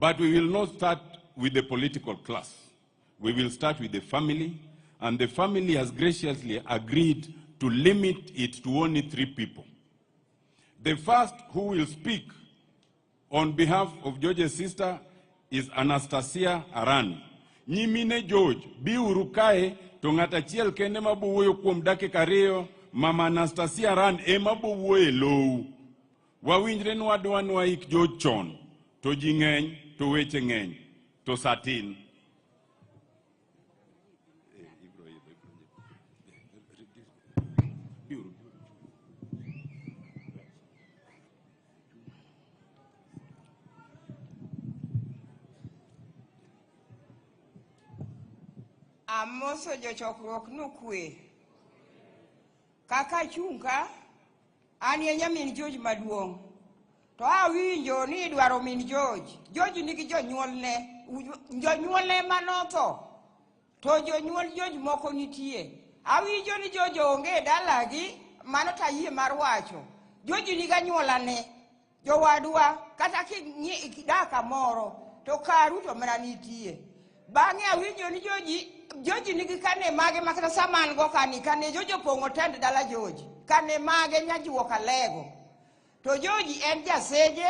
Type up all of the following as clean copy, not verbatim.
But we will not start with the political class. We will start with the family, and the family has graciously agreed to limit it to only 3 people. The first who will speak on behalf of George's sister is Anastasia Arani. Nyimine George, bi urukae, tongata chiel kende mabuwoyo kuom dakika 2, Mama Anastasia Arani ema buwoye low. Wawinjre nwadwa nwaik George chon, to jing'eny, to weche ng'eny, to satin. Amoso jochokruok nukwe. Kaka chunga, ani nyamin George maduong'. To awinjo ni idwaro min George. George nigi jonyuolne manoto. To jonyuol George moko nitie. Awinjo ni George onge dalagi, mano tayie mar wacho. George niga nyuolane. Jowadwa kata kidaka moro to Karu to mana nitie. Bang'e awinjo ni George nigi kane mage makata saman go kane George pongo tend dala George. Kane mage nyajuo kalego. To George en jaseje,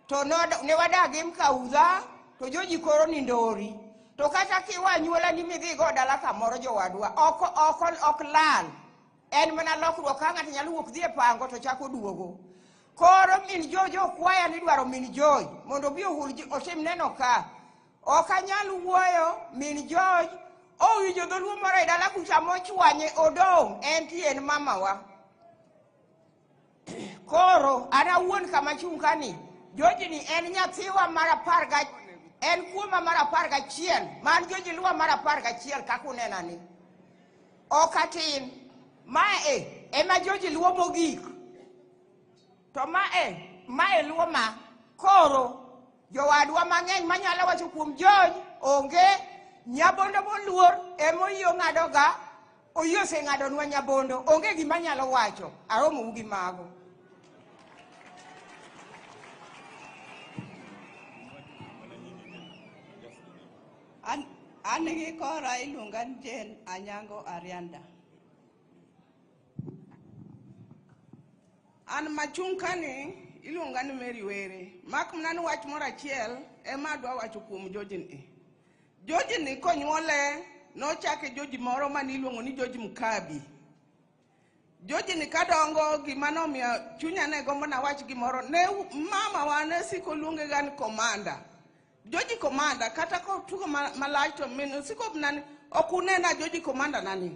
to ne wadagi mkauza, to George koro ni ndori. To kata kiwa nyuola ni midhi go dala kamoro jowadwa, ok lal. En mana lokruok ka ng'ato nyalo wuok dhi e pango to chako duogo. Koro min George okwaya ni dwaro min George, mondo bi otim neno ka. Okanyal wuoyo min George, owinjo dholuo moro e dala kucha mochwanye odong' en tien mamawa. Koro ana wuon kama chungani, George ni en nyathiwa mar 10 en kuoma mar 11, man George luwa mar 11 kakunena ni. Okatin, mae ema George luwo mogik. To mae luwo ma. Koro jowadwa mang'eny manyalo wacho kuom George onge. Nyabondo moluor emoyo ng'adoga, oyo se ng'adonwa nyabondo, onge gima nyalo wacho, aromo ugi mago. Anigi kora iluonga ni Jane Anyango Arianda. An machung' kani iluonga ni Mary Were. Mak mana ni wach moro achiel ema adwa wacho kuom George ni. George ni konyuole nochake George moro mani iluongo ni George Mukabi. George ni kadongo gima nomiyo chunya ne gombo na wach gimoro ne mama wane siko luonge gan komanda. George komanda kata ko tugo malach to min siko nani okunena George komanda nani.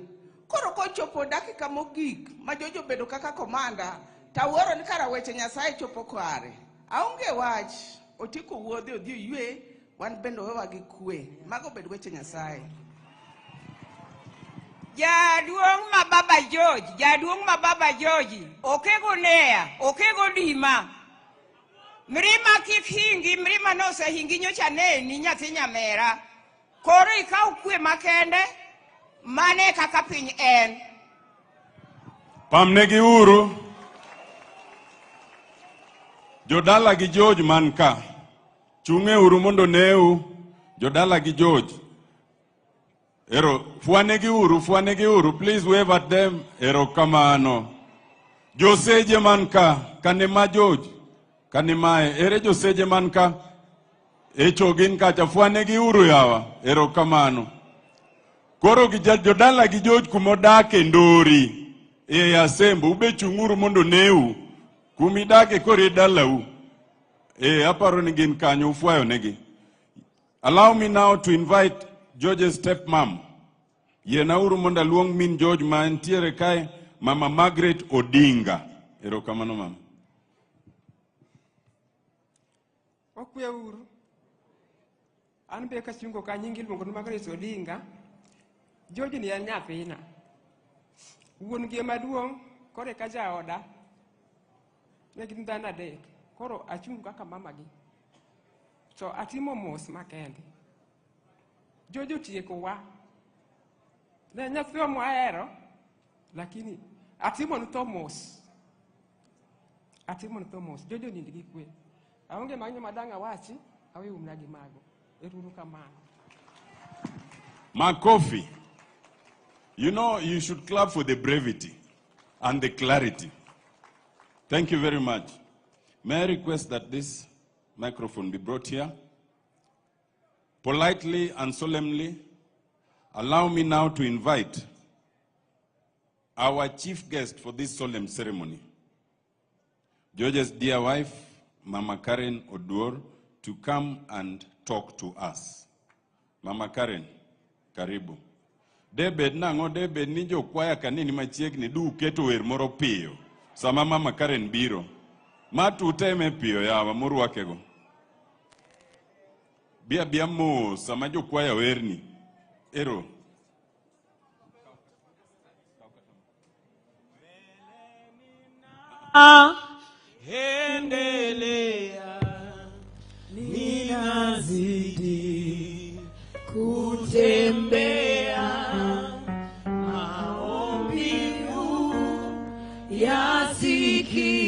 Koro ko chopo dakika mogik ma George obedo kaka komanda taworo ni kara weche Nyasaye chopo kware. Aonge wach otiko wuodhe odhi ywe wan bendo wewa gi kwe mago bedo weche Nyasaye. Jaduong' ma baba George, okego nea, okego dima. Mrima kik hingi, mrima no se hingi nyocha ni nyathi nyamera. Koro ikaw kwe makende, mane kaka piny en. Pamnegi uru. Jodala gi George manka. Chunge uru mondo neu. Jodala gi George. Ero, fuanegi uru, please wave at them. Ero kamano. Joseje manka, kanema George. Kanemae, ere joseje manka. Echogin kacha, fuanegi uru yawa. Ero kamano. Koro jodala gi George kumodake ndori. Asembo, ube chunguru mondo neu. Kumidake kore dalau. Aparo nigin kanyo ufuayo negi. Allow me now to invite George's stepmom. Yenauru monda luong min George ma entiere kae, Mama Margaret Odinga. Ero kamano mama. Okwe uru. Anbe kachungo kanyingi luongo ni Margaret Odinga. George ni en nyathina. Wuon gi maduong' kore ka jaoda. Ne gin dhano adek. Koro achung' kaka mama gi. So atimo mos makende. George otieko wa. Ne nyathiwa mohero, lakini atimo nuto mos. George onind gi kwe. Aonge mang'eny madang' awachi, awe umnagi mago. Eruru kamano. Makofi. You know, you should clap for the brevity and the clarity. Thank you very much. May I request that this microphone be brought here? Politely and solemnly, allow me now to invite our chief guest for this solemn ceremony, George's dear wife, Mama Karen Oduor, to come and talk to us. Mama Karen, karibu. Debed nango debed ni jo kwaya kanini machiegni du keto wer moro piyo. Sama Mama Karen biro. Matu teme piyo yawa murwakego. Bia bia mo sama jo kwaya werni. Ero. Endelea ninazidi kutembea maombi yasikie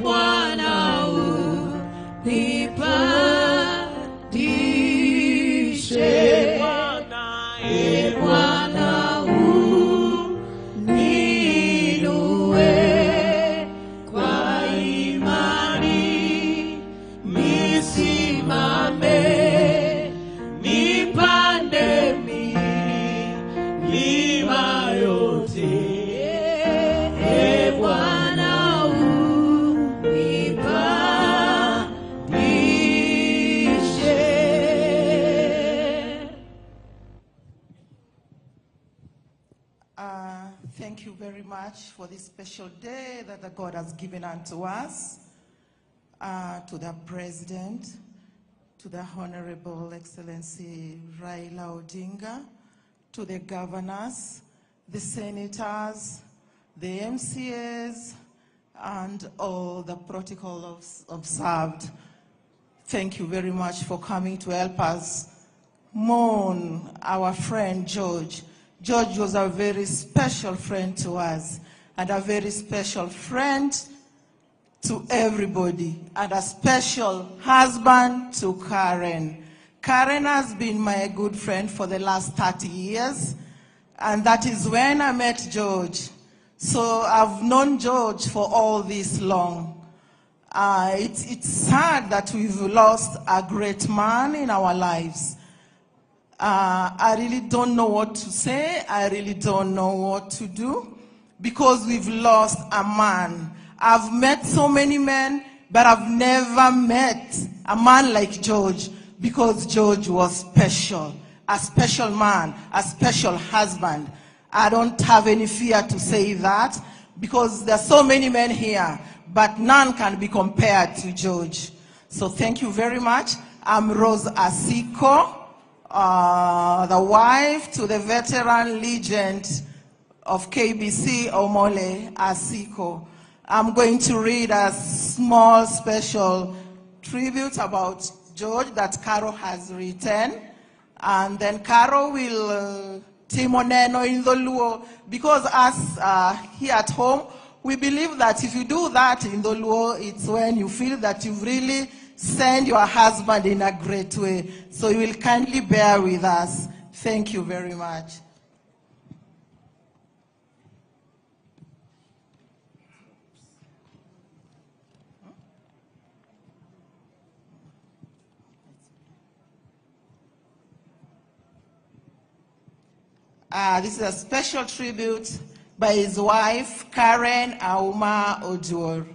Bwana unipandishe Bwana uninue kwa imani nisimame nipande milima yote Bwana Thank you very much for this special day that the God has given unto us, to the President, to the Honorable Excellency Raila Odinga, to the governors, the senators, the MCAs, and all the protocols observed. Thank you very much for coming to help us mourn our friend George. George was a very special friend to us, and a very special friend to everybody, and a special husband to Karen. Karen has been my good friend for the last 30 years, and that is when I met George. So I've known George for all this long. It's sad that we've lost a great man in our lives. I really don't know what to say. I really don't know what to do, because we've lost a man. I've met so many men, but I've never met a man like George, because George was special, a special man, a special husband. I don't have any fear to say that, because there are so many men here, but none can be compared to George. So thank you very much. I'm Rose Asiko, the wife to the veteran legend of KBC, Omole Asiko. I'm going to read a small special tribute about George that Karua has written, and then Karua will timoneno in the Luo, because us here at home, we believe that if you do that in the Luo, it's when you feel that you've really sent your husband in a great way. So you will kindly bear with us. Thank you very much. This is a special tribute by his wife, Karen Auma Oduor.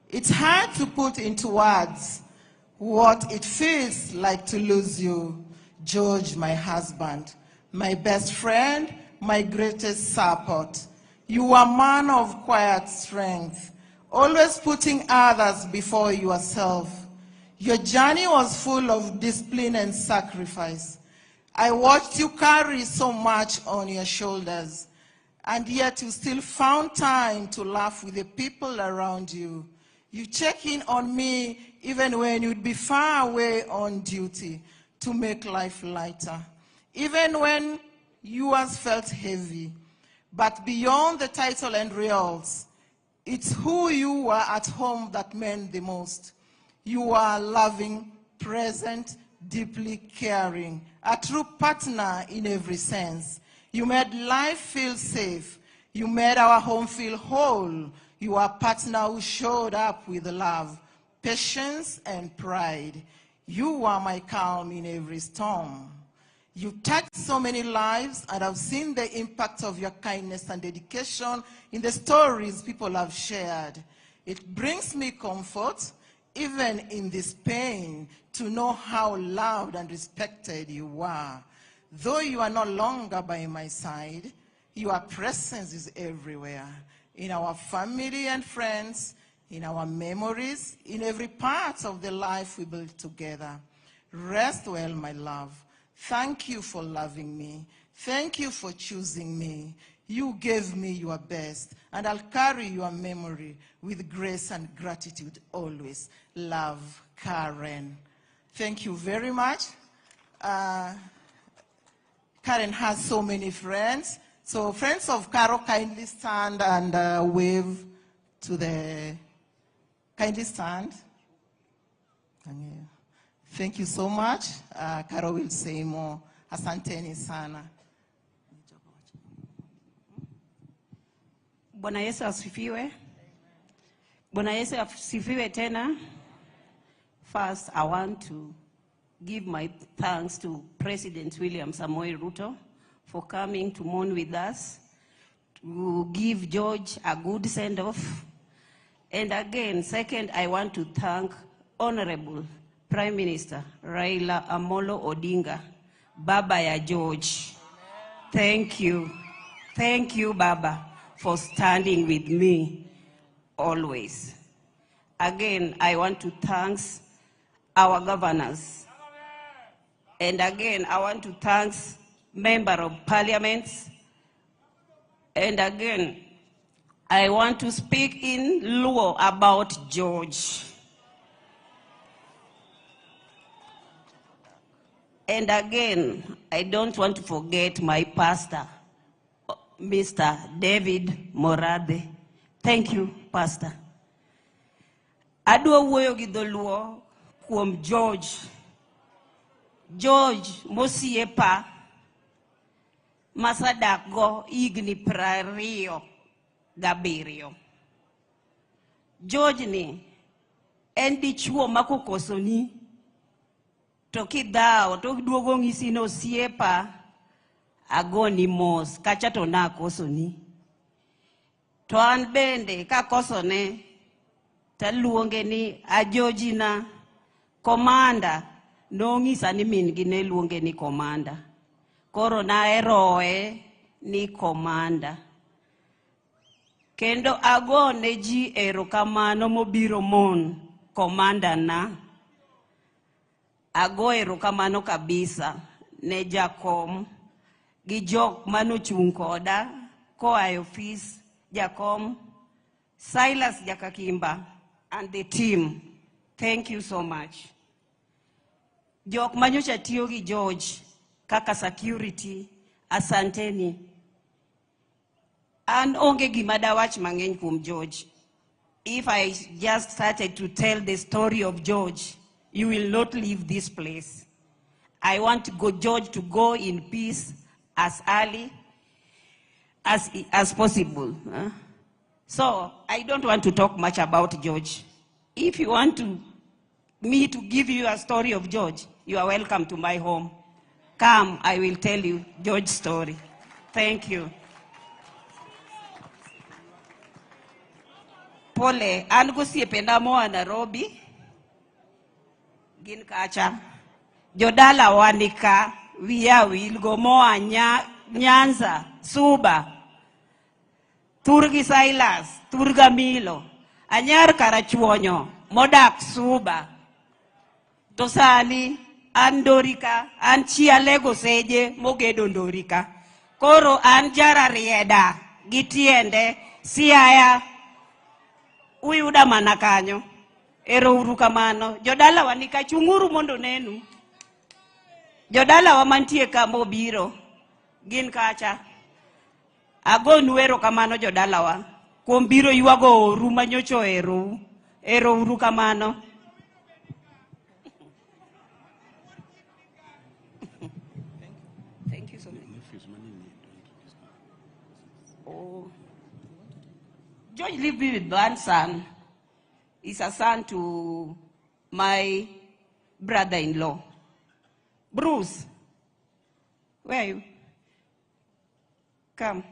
It's hard to put into words what it feels like to lose you, George, my husband, my best friend, my greatest support. You were a man of quiet strength, always putting others before yourself. Your journey was full of discipline and sacrifice. I watched you carry so much on your shoulders, and yet you still found time to laugh with the people around you. You check in on me even when you'd be far away on duty to make life lighter, even when yours felt heavy. But beyond the title and reals, it's who you were at home that meant the most. You are loving, present, deeply caring, a true partner in every sense. You made life feel safe. You made our home feel whole. You are a partner who showed up with love, patience, and pride. You are my calm in every storm. You touched so many lives, and I've seen the impact of your kindness and dedication in the stories people have shared. It brings me comfort, even in this pain, to know how loved and respected you are. Though you are no longer by my side, your presence is everywhere, in our family and friends, in our memories, in every part of the life we build together. Rest well, my love. Thank you for loving me. Thank you for choosing me. You gave me your best, and I'll carry your memory with grace and gratitude always. Love, Karen. Thank you very much. Karen has so many friends. So friends of Karua, kindly stand and wave to the, kindly stand. Thank you so much. Karua will say more. Asanteni sana. Bwana Yesu asifiwe. Bwana Yesu asifiwe tena. First, I want to give my thanks to President William Samoei Ruto for coming to mourn with us, to give George a good send-off. And again, second, I want to thank Honorable Prime Minister Raila Odinga, Baba ya George. Thank you. Thank you, Baba, for standing with me always. Again, I want to thank our governors. And again, I want to thank Member of Parliament. And again, I want to speak in Luo about George. And again, I don't want to forget my pastor, Mr. David Morade. Thank you, Pastor. Adwa wuoyo gi dholuo kuom George Musyoka masadak go igni 27. George ni en dichuo makokosoni to kidhao to duogo ng'isi no osiepa agoni mos kacha to nakosoni. To an bende kakosone taluonge ni ajojina komanda nong'isa ni min gi ne luonge ni komanda. Koro na eroe ni komanda. Kendo agone ji erokamano mobiro mon komanda na. Ago erokamano kabisa ne jakom gi jok manochung' koda koa office jakom Silas Jakakimba and the team. Thank you so much. Jok manyocha tiyo gi George kaka security, asanteni. An onge gima dawach mang'eny kuom George. If I just started to tell the story of George, you will not leave this place. I want George to go in peace as early as possible. So I don't want to talk much about George. If you want me to give you a story of George, you are welcome to my home. Come, I will tell you George's story. Thank you. Pole, an gosiepena moa Nairobi. Gin kacha. Jodala wanika, wiya wil go moa Nyanza, Suba. Turgi Silas, Turga Milo. Anyar karachuonyo, modak Suba. Tosani, Andorika, Anchia Lego Seje, Mogedo Ndorika. Koro Anjara Rieda, Gitiende, Siaya, Uyuda Manakanyo, Ero Urukamano, Jodala Wanika Chunguru Mondo Nenu, Jodala Wamantie Kamo Biro, Gin Kacha, Ago Nuero Kamano Jodalawa, Kumbiro Yuago Ruma Nyocho Ero Urukamano. Oh. George lived with one son. He's a son to my brother-in-law. Bruce, where are you? Come.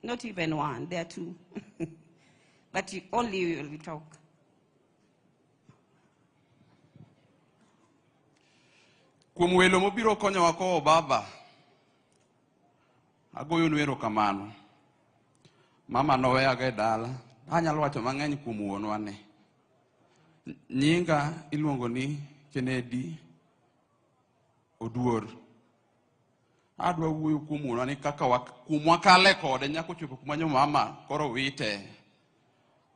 Not even one, there are two. But only you will talk. Kuom welo mobiro konyo wako baba. Agoyo nwero kamano. Mama noweya ga dala. Anyalo wacho mang'eny kuom wuonwa ne. Nyinga iluongo ni Kennedy Oduor. Adwa wuoyo kuom wuonwa ni kaka kumwa kale kode nyako chopo kuma nyo mama koro wite.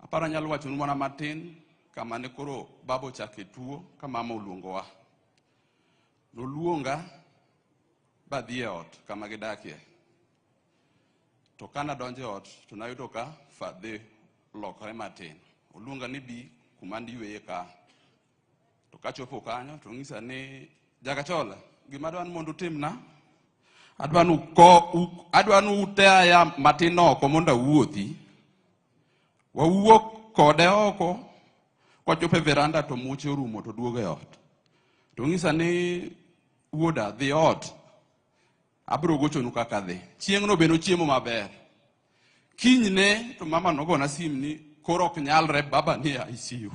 Aparo nyalo wacho mana matin kama ne koro babo chake tuo kama mama oluongowa. Noluonga badhi e ot kama gidakie. To kana donje ot to nayudo ka fadhe lokore matin. Oluonga ni bi kuma ndiweye ka. To kachopo kanyo to ng'isa ni Jagachola gima dwan mondo timna. Adwanu uteya matin oko mondo wuothi. Wawuok kode oko kwachope veranda to muche orumo to duogo e ot. To ng'isa ni wuoda dhi ot. Abiro gochonu kaka dhi. Chieng' no beno chiemo maber. Kinyne to mama nogona sim ni koro ok nyalre baba ni ICU.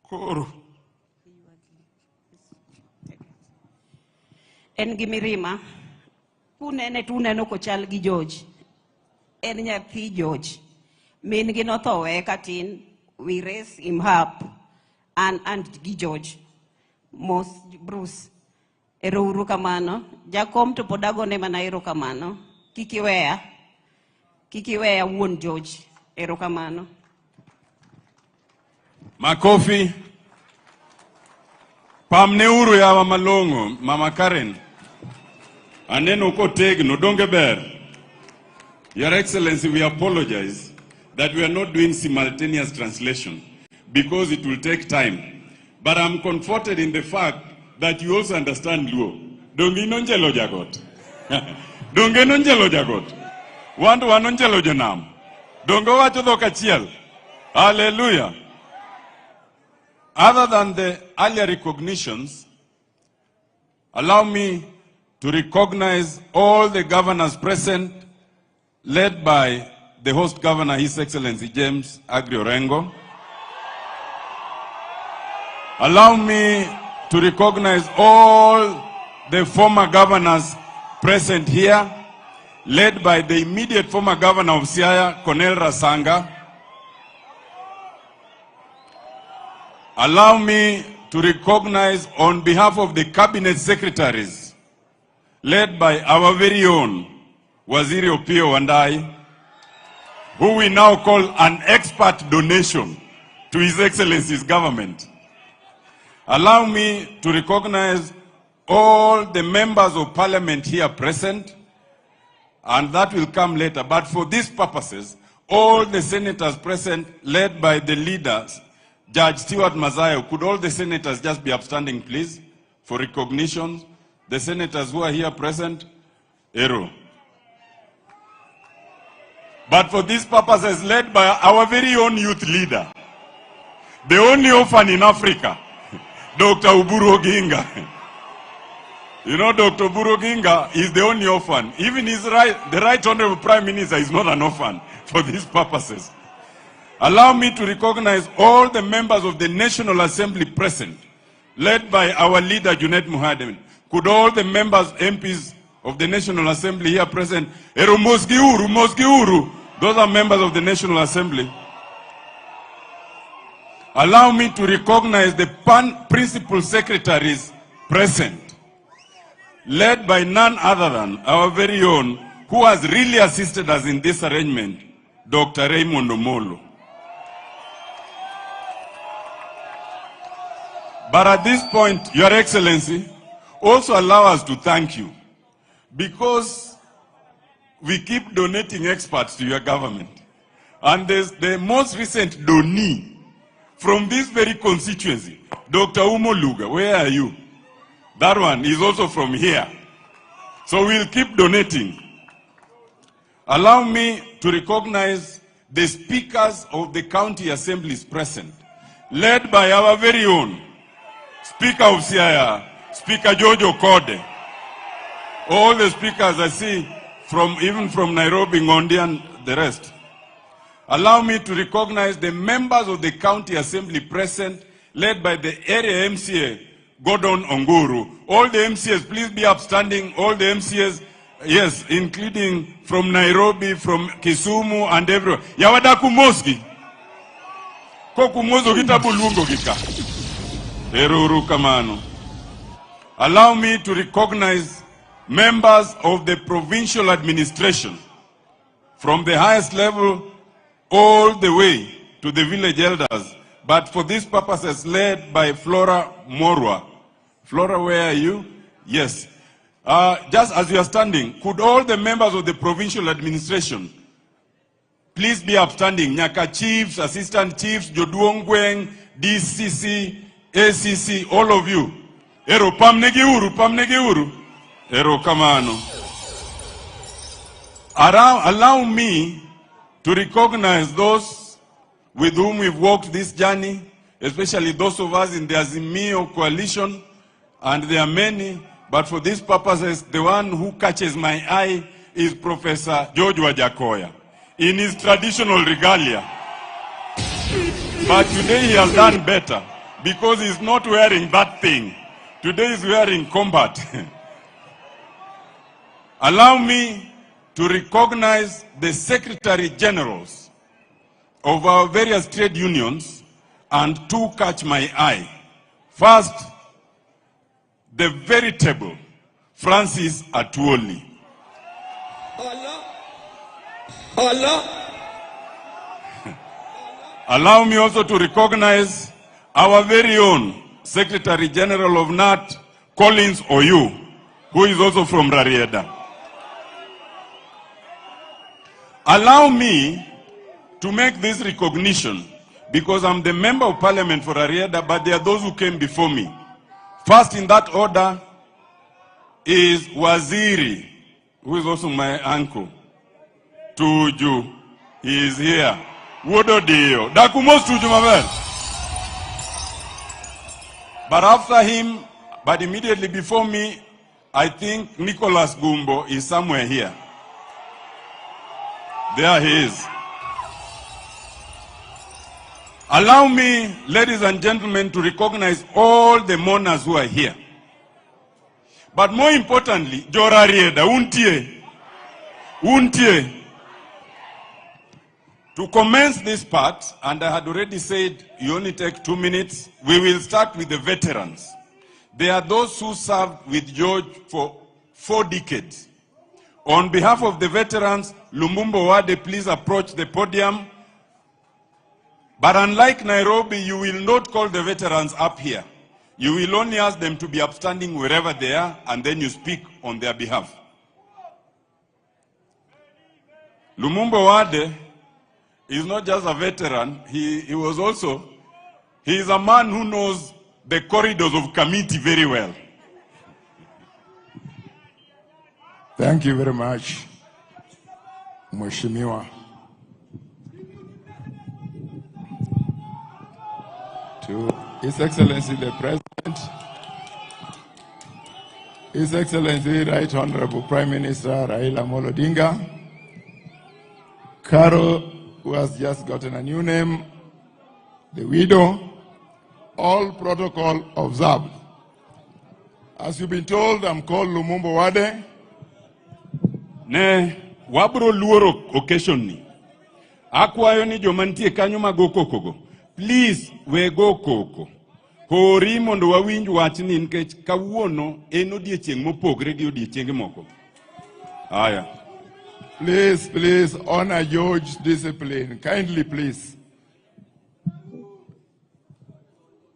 Koro En gi mirima. Unene tuneno kochal gi George. En nyathi George. Min gi nothowe katin. We raise him up. And gi George. Bruce. Ero uru kamano. Jakom to podagone mana ero kamano. Kikiweya wuon George. Ero kamano. Makofi. Pamne uru yawa malongo, Mama Karen. Aneno kotegno donge ber. Your Excellency, we apologize that we are not doing simultaneous translation because it will take time. But I'm comforted in the fact that you also understand Luo. Donge nonjelo jagot. Donge nonjelo jagot. Wandu wanonjelo jonam. Donge wacho dhok achiel. Hallelujah. Other than the earlier recognitions, allow me to recognize all the governors present, led by the host governor, His Excellency James Agri Orengo. Allow me to recognize all the former governors present here, led by the immediate former governor of Siaya, Cornel Rasanga. Allow me to recognize on behalf of the cabinet secretaries, led by our very own Waziri Opiyo Wandayi, who we now call an expert donation to His Excellency's government. Allow me to recognize all the members of parliament here present, and that will come later. But for these purposes, all the senators present, led by the leaders, Judge Stewart Mazayo, could all the senators just be upstanding, please, for recognition? The senators who are here present, Ero. But for these purposes, led by our very own youth leader, the only orphan in Africa, Dr. Uhuru Kenyatta. You know, Dr. Uhuru Kenyatta is the only orphan. Even the Right Honorable Prime Minister is not an orphan for these purposes. Allow me to recognize all the members of the National Assembly present, led by our leader, Junet Muhammad. Could all the members, MPs of the National Assembly here present, Ero Moski Uru, those are members of the National Assembly. Allow me to recognize the principal secretaries present, led by none other than our very own, who has really assisted us in this arrangement, Dr. Raymond Omolo. But at this point, Your Excellency, also allow us to thank you, because we keep donating experts to your government. And there's the most recent donee from this very constituency, Dr. Umoluga. Where are you? That one is also from here. So we'll keep donating. Allow me to recognize the speakers of the county assemblies present, led by our very own Speaker of Siaya, Speaker George Oduor. All the speakers I see, even from Nairobi, Ngondi, and the rest. Allow me to recognize the members of the county assembly present, led by the area MCA, Gideon Onguru. All the MCAs, please be upstanding. All the MCAs, yes, including from Nairobi, from Kisumu, and everywhere. Yawada kumoski. Kokumozo kitabu lungo kika. Eruru kamano. Allow me to recognize members of the provincial administration, from the highest level all the way to the village elders, but for these purposes led by Flora Morwa. Flora, where are you? Yes. Just as you are standing, could all the members of the provincial administration please be upstanding? Nyaka chiefs, assistant chiefs, Joduongweng, DCC, ACC, all of you. Ero pamnegi uru. Ero kamano. Allow me to recognize those with whom we've walked this journey, especially those of us in the Azimio coalition, and there are many, but for these purposes, the one who catches my eye is Professor George Wajakoya, in his traditional regalia. But today he has done better, because he's not wearing that thing. Today he's wearing combat. Allow me to recognize the Secretary Generals of our various trade unions, and two catch my eye. First, the veritable Francis Atuoli. Allow me also to recognize our very own Secretary General of NAT, Collins Oyu, who is also from Rarieda. Allow me to make this recognition, because I'm the member of parliament for Rarieda, but there are those who came before me. First in that order is Waziri, who is also my uncle, Tuju. He is here. Wodo Dio. Dakumos Tuju Mabel. But after him, but immediately before me, I think Nicholas Gumbo is somewhere here. There he is. Allow me, ladies and gentlemen, to recognize all the mourners who are here. But more importantly, Jorarieda, Untie. To commence this part, and I had already said you only take 2 minutes, we will start with the veterans. They are those who served with George for 4 decades. On behalf of the veterans, Lumumba Wade, please approach the podium. But unlike Nairobi, you will not call the veterans up here. You will only ask them to be upstanding wherever they are, and then you speak on their behalf. Lumumba Wade is not just a veteran, he is a man who knows the corridors of committee very well. Thank you very much, Mheshimiwa. To His Excellency the President, His Excellency Right Honorable Prime Minister Raila Odinga, Karua, who has just gotten a new name, the widow, all protocol observed. As you've been told, I'm called Lumumba Wade. Ne wabro luoro occasion ni. Akwayo ni jomantie kanyo mago kokogo. Please we go koko. Hori mondo wawinj wachni nikech kawuono en odiechieng' mopogre gi odiechienge moko. Aya. Please honor George's discipline. Kindly, please.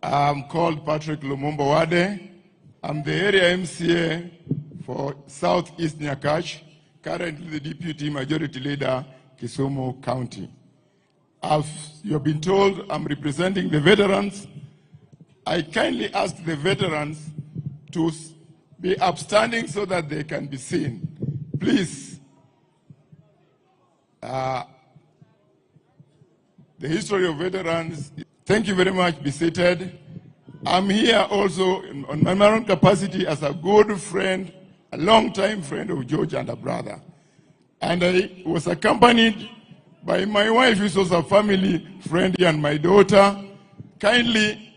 I'm called Patrick Lumumba Wade. I'm the area MCA for Southeast Nyakach, currently the Deputy Majority Leader, Kisumu County. As you have been told, I'm representing the veterans. I kindly ask the veterans to be upstanding so that they can be seen. Please, the history of veterans. Thank you very much. Be seated. I'm here also on my own capacity as a good friend, a long-time friend of George and a brother. And I was accompanied by my wife, who is also a family friend, and my daughter. Kindly,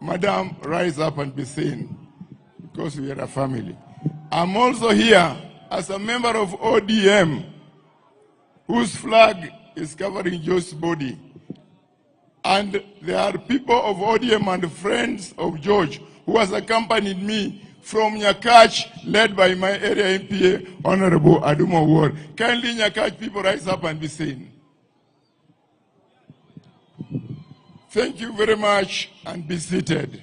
Madam, rise up and be seen, because we are a family. I'm also here as a member of ODM, whose flag is covering George's body. And there are people of ODM and friends of George who has accompanied me from Nyakach, led by my area MPA, Honorable Adumo Ward. Kindly, Nyakach people, rise up and be seen. Thank you very much, and be seated.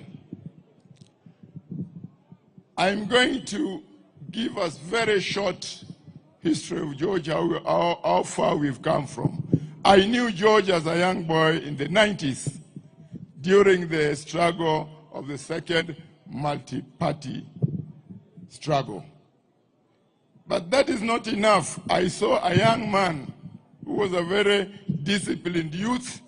I'm going to give us very short history of George, how far we've come from. I knew George as a young boy in the 90s during the struggle of the second multi-party struggle. But that is not enough. I saw a young man who was a very disciplined youth.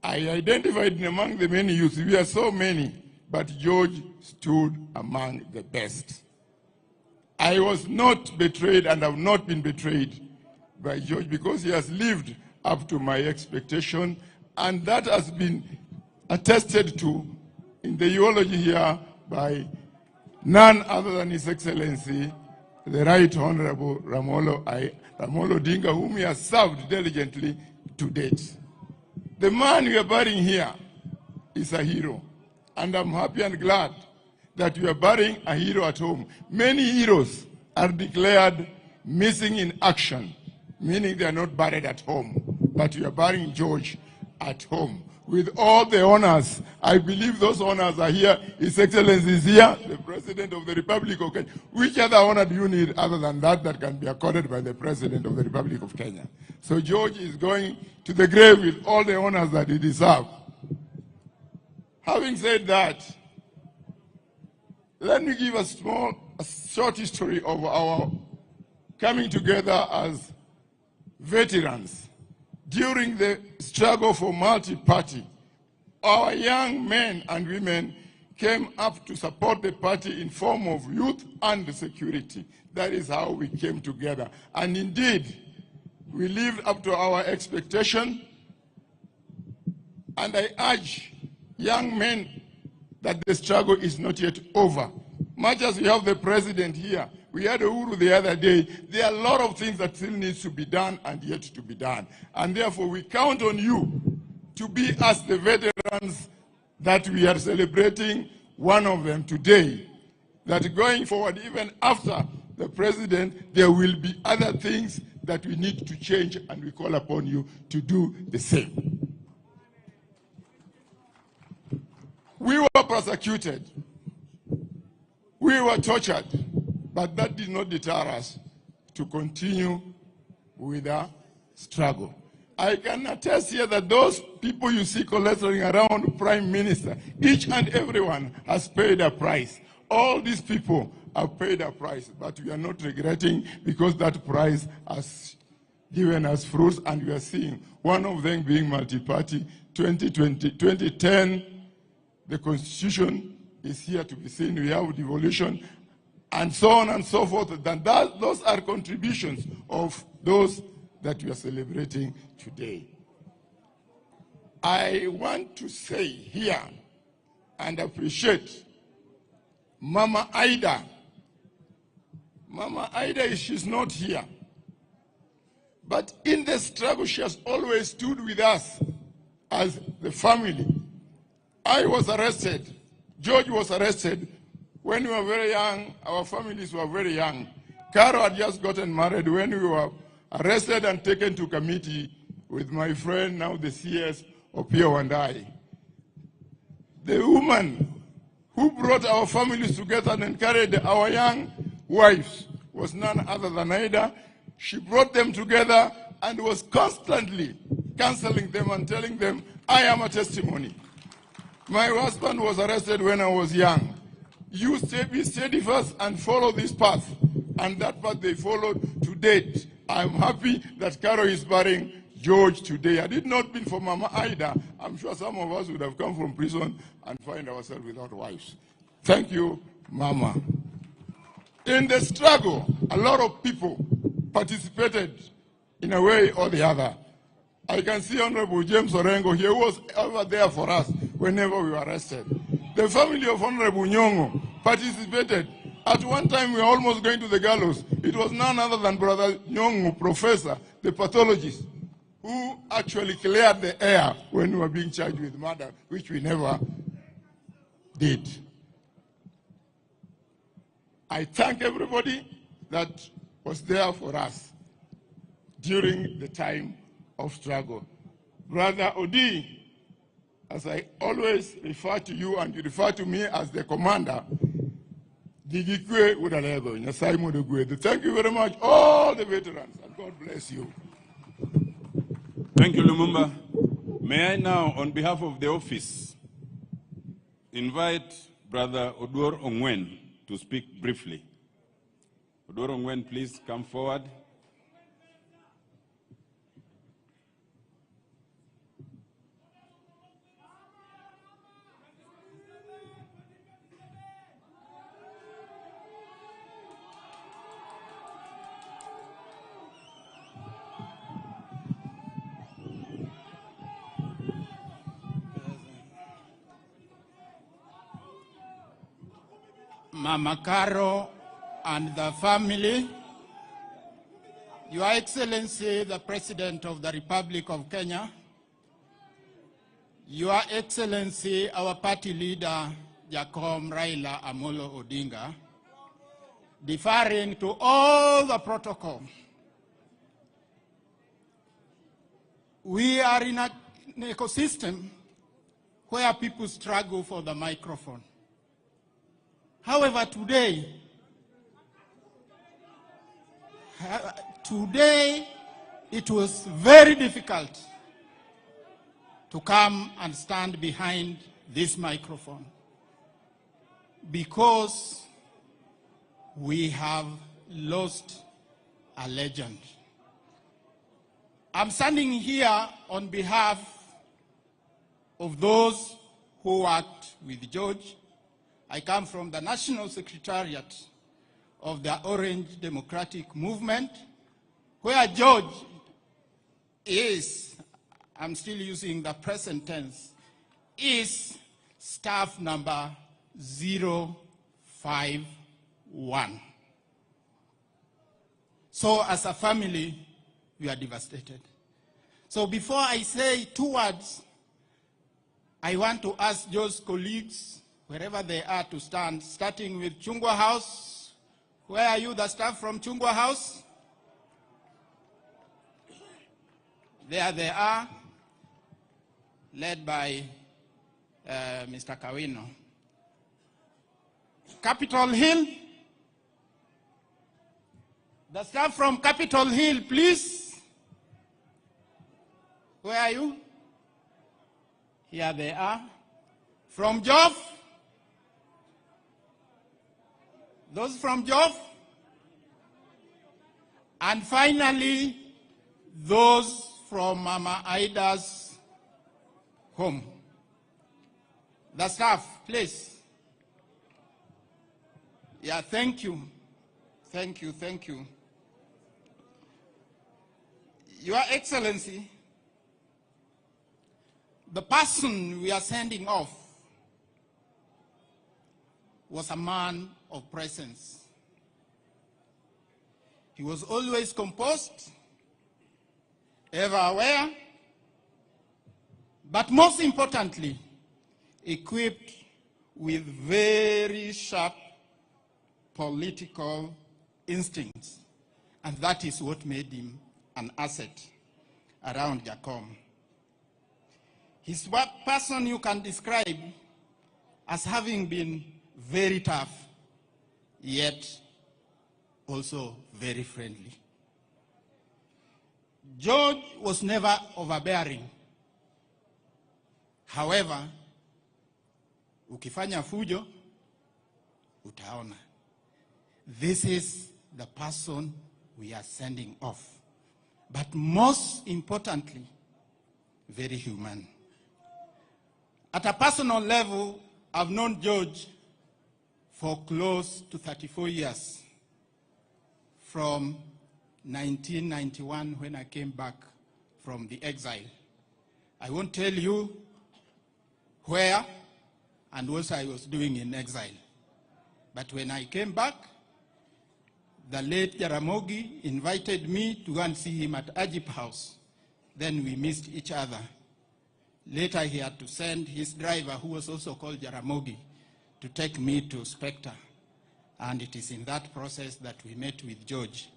I identified him among the many youths. We are so many, but George stood among the best. I was not betrayed and have not been betrayed by George, because he has lived up to my expectation, and that has been attested to in the eulogy here by none other than His Excellency, the Right Honorable Raila Odinga, whom he has served diligently to date. The man we are burying here is a hero, and I'm happy and glad that we are burying a hero at home. Many heroes are declared missing in action, meaning they are not buried at home, but we are burying George at home with all the honors. I believe those honors are here. His Excellency is here, the President of the Republic of Kenya. Which other honor do you need other than that can be accorded by the President of the Republic of Kenya? So George is going to the grave with all the honors that he deserves. Having said that, let me give a short history of our coming together as veterans. During the struggle for multi-party, our young men and women came up to support the party in form of youth and security. That is how we came together. And indeed, we lived up to our expectation. And I urge young men that the struggle is not yet over. Much as we have the president here, we had Uhuru the other day, there are a lot of things that still needs to be done and yet to be done. And therefore we count on you to be as the veterans that we are celebrating, one of them today, that going forward, even after the president, there will be other things that we need to change, and we call upon you to do the same. We were persecuted. We were tortured. But that did not deter us to continue with our struggle. I can attest here that those people you see collaborating around Prime Minister, each and everyone has paid a price. All these people have paid a price, but we are not regretting, because that price has given us fruits, and we are seeing one of them being multi-party. 2010, the Constitution is here to be seen. We have devolution, and so on and so forth. Those are contributions of those that we are celebrating today. I want to say here and appreciate Mama Ida. Mama Ida, she's not here. But in the struggle, she has always stood with us as the family. I was arrested. George was arrested when we were very young. Our families were very young. Karua had just gotten married when we were arrested and taken to committee with my friend, now the CS, Opio, and I. The woman who brought our families together and encouraged our young wives was none other than Ida. She brought them together and was constantly counseling them and telling them, I am a testimony. My husband was arrested when I was young. You be steadfast and follow this path. And that path they followed to date. I'm happy that Karua is burying George today. Had it not been for Mama Ida, I'm sure some of us would have come from prison and find ourselves without wives. Thank you, Mama. In the struggle, a lot of people participated in a way or the other. I can see Honorable James Orengo here, who was over there for us whenever we were arrested. The family of Honorable Nyongo participated. At one time, we were almost going to the gallows. It was none other than Brother Nyongo, Professor, the pathologist, who actually cleared the air when we were being charged with murder, which we never did. I thank everybody that was there for us during the time of struggle. Brother Odi, as I always refer to you and you refer to me as the commander, thank you very much, all the veterans, and God bless you. Thank you, Lumumba. May I now, on behalf of the office, invite Brother Oduor Ongwen to speak briefly. Oduor Ongwen, please come forward. Mama Caro and the family, Your Excellency, the President of the Republic of Kenya, Your Excellency, our party leader, Jacob Raila Amolo Odinga, deferring to all the protocol. We are in an ecosystem where people struggle for the microphone. However, today it was very difficult to come and stand behind this microphone because we have lost a legend. I'm standing here on behalf of those who worked with George. I come from the National Secretariat of the Orange Democratic Movement, where George is, I'm still using the present tense, is staff number 051. So as a family, we are devastated. So before I say two words, I want to ask George's colleagues, wherever they are, to stand, starting with Chungwa House. Where are you, the staff from Chungwa House? There they are, led by Mr. Kawino. Capitol Hill. The staff from Capitol Hill, please. Where are you? Here they are. From Joff? Those from Joff? And finally, those from Mama Ida's home. The staff, please. Yeah, thank you. Thank you, thank you. Your Excellency, the person we are sending off was a man of presence. He was always composed, ever aware, but most importantly, equipped with very sharp political instincts. And that is what made him an asset around Jacob. He's one person you can describe as having been very tough, yet also very friendly. George was never overbearing. However, ukifanya fujo, utaona. This is the person we are sending off. But most importantly, very human. At a personal level, I've known George for close to 34 years, from 1991 when I came back from the exile. I won't tell you where and what I was doing in exile. But when I came back, the late Jaramogi invited me to go and see him at Ajip House. Then we missed each other. Later he had to send his driver, who was also called Jaramogi, to take me to Spectre. And it is in that process that we met with George.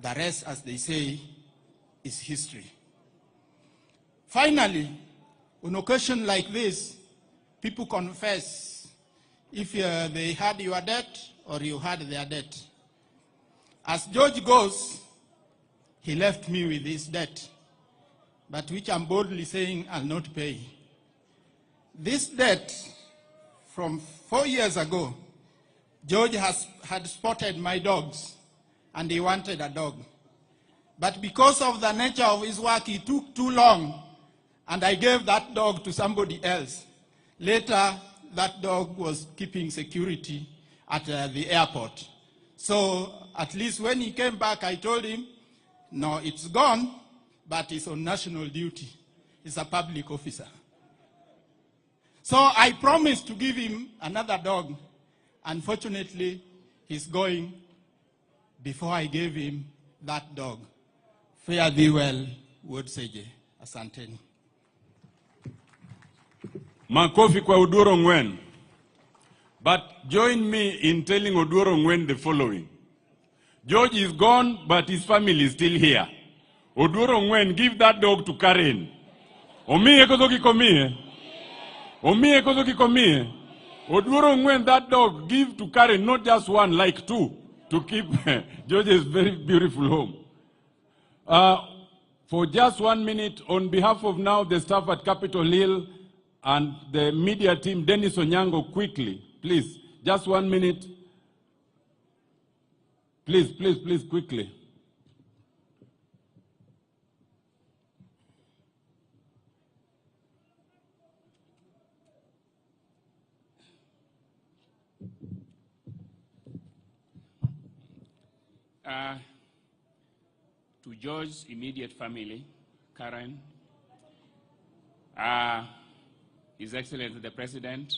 The rest, as they say, is history. Finally, on occasion like this, people confess if they had your debt or you had their debt. As George goes, he left me with his debt, but which I'm boldly saying I'll not pay. This debt, from 4 years ago, George had spotted my dogs, and he wanted a dog. But because of the nature of his work, he took too long, and I gave that dog to somebody else. Later, that dog was keeping security at the airport. So at least when he came back, I told him, no, it's gone, but it's on national duty. He's a public officer. So I promised to give him another dog. Unfortunately, he's going before I gave him that dog. Fare thee well, word Seje. Asanteni. Makofi kwa Oduor Ongwen. But join me in telling Oduor Ongwen the following. George is gone, but his family is still here. Oduor Ongwen, give that dog to Karen. Omiye kozoki komie. Omiye kozoki komie. Oduor Ongwen, that dog, give to Karen, not just one, like two, to keep George's very beautiful home. For just 1 minute, on behalf of now the staff at Capitol Hill and the media team, Dennis Onyango, quickly, please, just 1 minute. Please, please, please, quickly. To George's immediate family, Karen, His Excellency the President,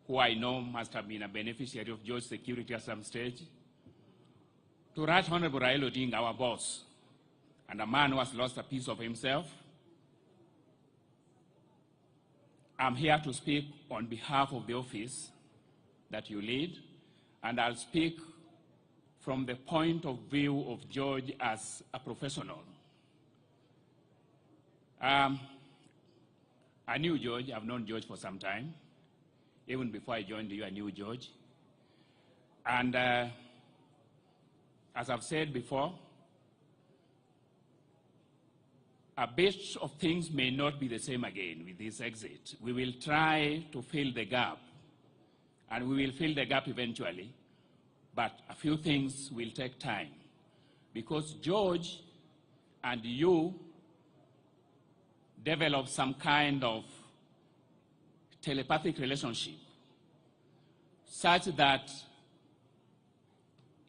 who I know must have been a beneficiary of George's security at some stage, to Right Honorable Raila Odinga, our boss, and a man who has lost a piece of himself, I'm here to speak on behalf of the office that you lead, and I'll speak from the point of view of George as a professional. I knew George. I've known George for some time. Even before I joined you, I knew George. And as I've said before, a bit of things may not be the same again with this exit. We will try to fill the gap, and we will fill the gap eventually. But a few things will take time, because George and you develop some kind of telepathic relationship, such that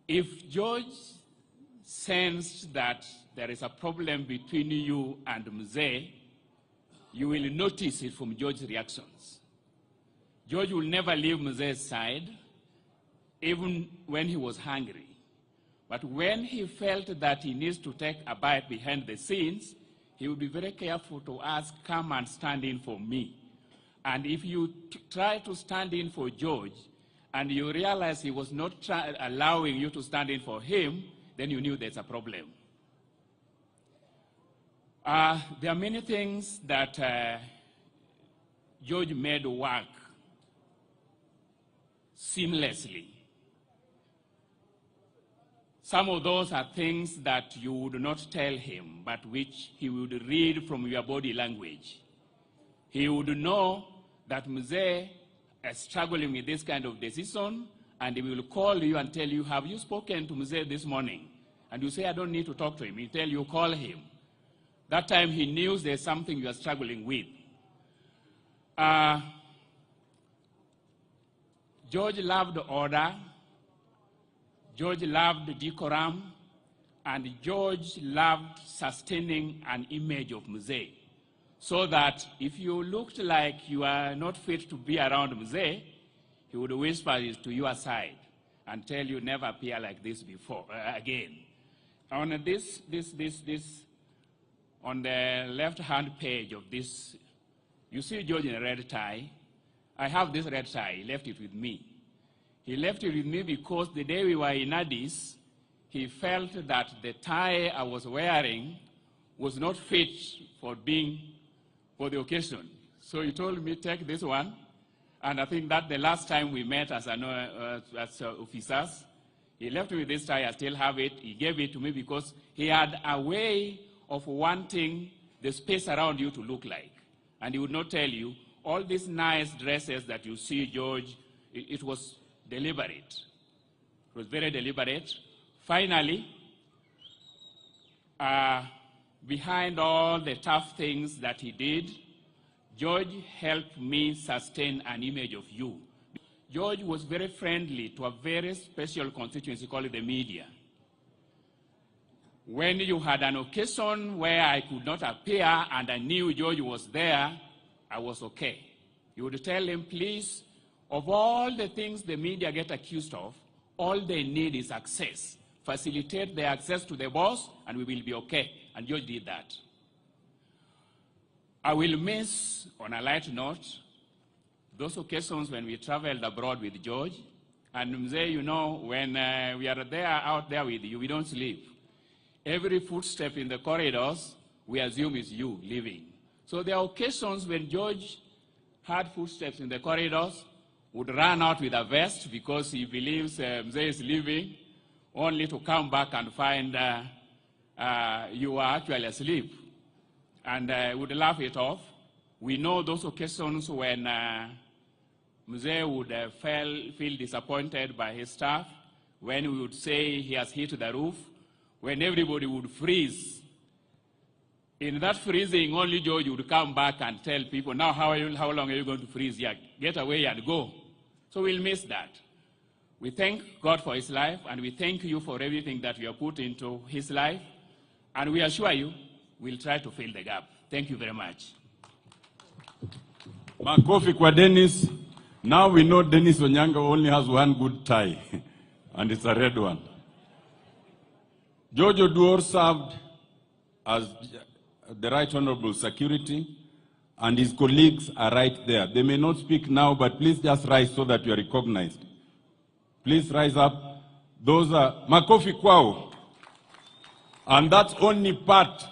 if George sensed that there is a problem between you and Mzee, you will notice it from George's reactions. George will never leave Mzee's side, even when he was hungry. But when he felt that he needs to take a bite behind the scenes, he would be very careful to ask, come and stand in for me. And if you try to stand in for George, and you realize he was not allowing you to stand in for him, then you knew there's a problem. There are many things that George made work seamlessly. Some of those are things that you would not tell him, but which he would read from your body language. He would know that Mzee struggling with this kind of decision, and he will call you and tell you, have you spoken to Mzee this morning? And you say, I don't need to talk to him. He tell you, call him. That time he knew there's something you are struggling with. George loved order, George loved decorum, and George loved sustaining an image of Mzee. So that if you looked like you are not fit to be around Mzee, he would whisper to your side and tell you never appear like this before, again. On on the left-hand page of this, you see George in a red tie. I have this red tie, he left it with me. He left it with me because the day we were in Addis, he felt that the tie I was wearing was not fit for the occasion. So he told me, take this one. And I think that the last time we met as officers, he left me with this tie. I still have it. He gave it to me because he had a way of wanting the space around you to look like. And he would not tell you, all these nice dresses that you see, George, it was deliberate. It was very deliberate. Finally, behind all the tough things that he did, George helped me sustain an image of you. George was very friendly to a very special constituency called the media. When you had an occasion where I could not appear and I knew George was there, I was okay. You would tell him, please, of all the things the media get accused of, all they need is access. Facilitate their access to the boss, and we will be okay. And George did that. I will miss, on a light note, those occasions when we traveled abroad with George. And Mzee, you know, when we are there, out there with you, we don't sleep. Every footstep in the corridors, we assume is you leaving. So there are occasions when George had footsteps in the corridors, would run out with a vest because he believes Mzee is leaving, only to come back and find you are actually asleep. And would laugh it off. We know those occasions when Mzee would feel disappointed by his staff, when we would say he has hit the roof, when everybody would freeze. In that freezing, only George would come back and tell people, now how long are you going to freeze here? Get away and go. So we'll miss that. We thank God for his life, and we thank you for everything that you have put into his life. And we assure you, we'll try to fill the gap. Thank you very much. Makofi kwa Dennis. Now we know Dennis Onyango only has one good tie, and it's a red one. George Oduor served as the Right Honorable Security, and his colleagues are right there. They may not speak now, but please just rise so that you are recognized. Please rise up. Those are Makofi Kwao. And that's only part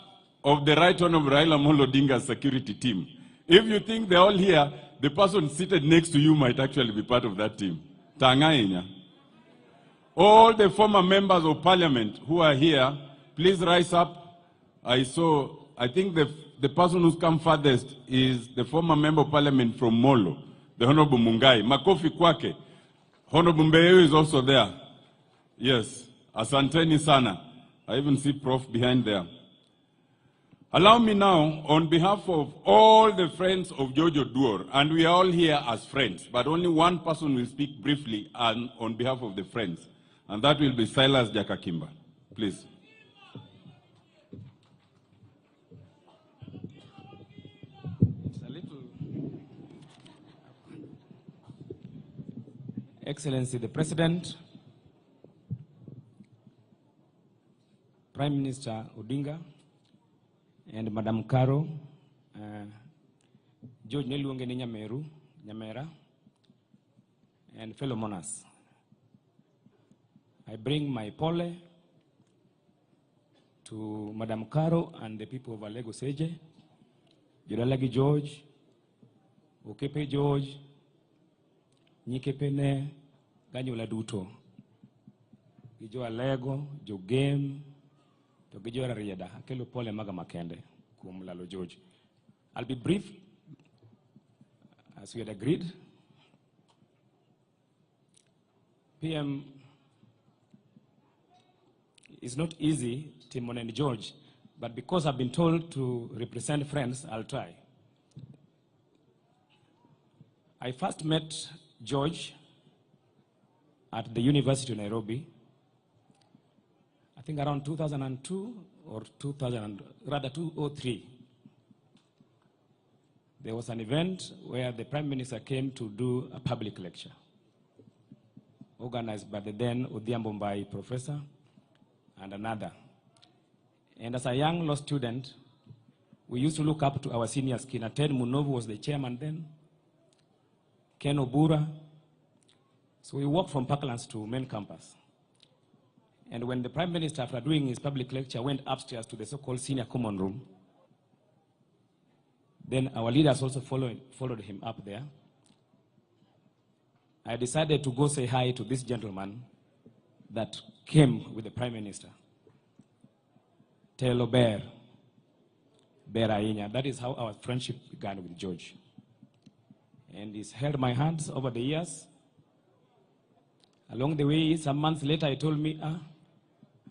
of the Right Honorable Raila Odinga's security team. If you think they're all here, the person seated next to you might actually be part of that team. Tangainya. All the former members of parliament who are here, please rise up. I think the person who's come farthest is the former member of parliament from Molo, the Honorable Mungai. Makofi kwake. Honorable Mbeyu is also there. Yes. Asanteni sana. I even see Prof behind there. Allow me now, on behalf of all the friends of George Oduor, and we are all here as friends, but only one person will speak briefly on behalf of the friends, and that will be Silas Jakakimba. Please. Excellency the President, Prime Minister Odinga, and Madam Karua, George Neluongeni Nyamera, and fellow monarchs. I bring my pole to Madam Karua and the people of Alego Seje, Jodalagi George, Okepe George, Nyikepene, Ganyola Duto, Gijo Alego, Jo Game, to Gijo Rieda, Akelo Pole Maga Makende, Kumlalo George. I'll be brief, as we had agreed. PM, it's not easy, Timon and George, but because I've been told to represent friends, I'll try. I first met George at the University of Nairobi, I think around 2002 or 2003. There was an event where the Prime Minister came to do a public lecture, organized by the then Odhiambo Mbai professor and another. And as a young law student, we used to look up to our seniors. Ted Munovu was the chairman then, Ken Obura. So we walked from Parklands to main campus. And when the Prime Minister, after doing his public lecture, went upstairs to the so-called senior common room, then our leaders also followed him up there. I decided to go say hi to this gentleman that came with the Prime Minister. Telo Bear Ainya. That is how our friendship began with George. And he's held my hands over the years. Along the way, some months later, he told me,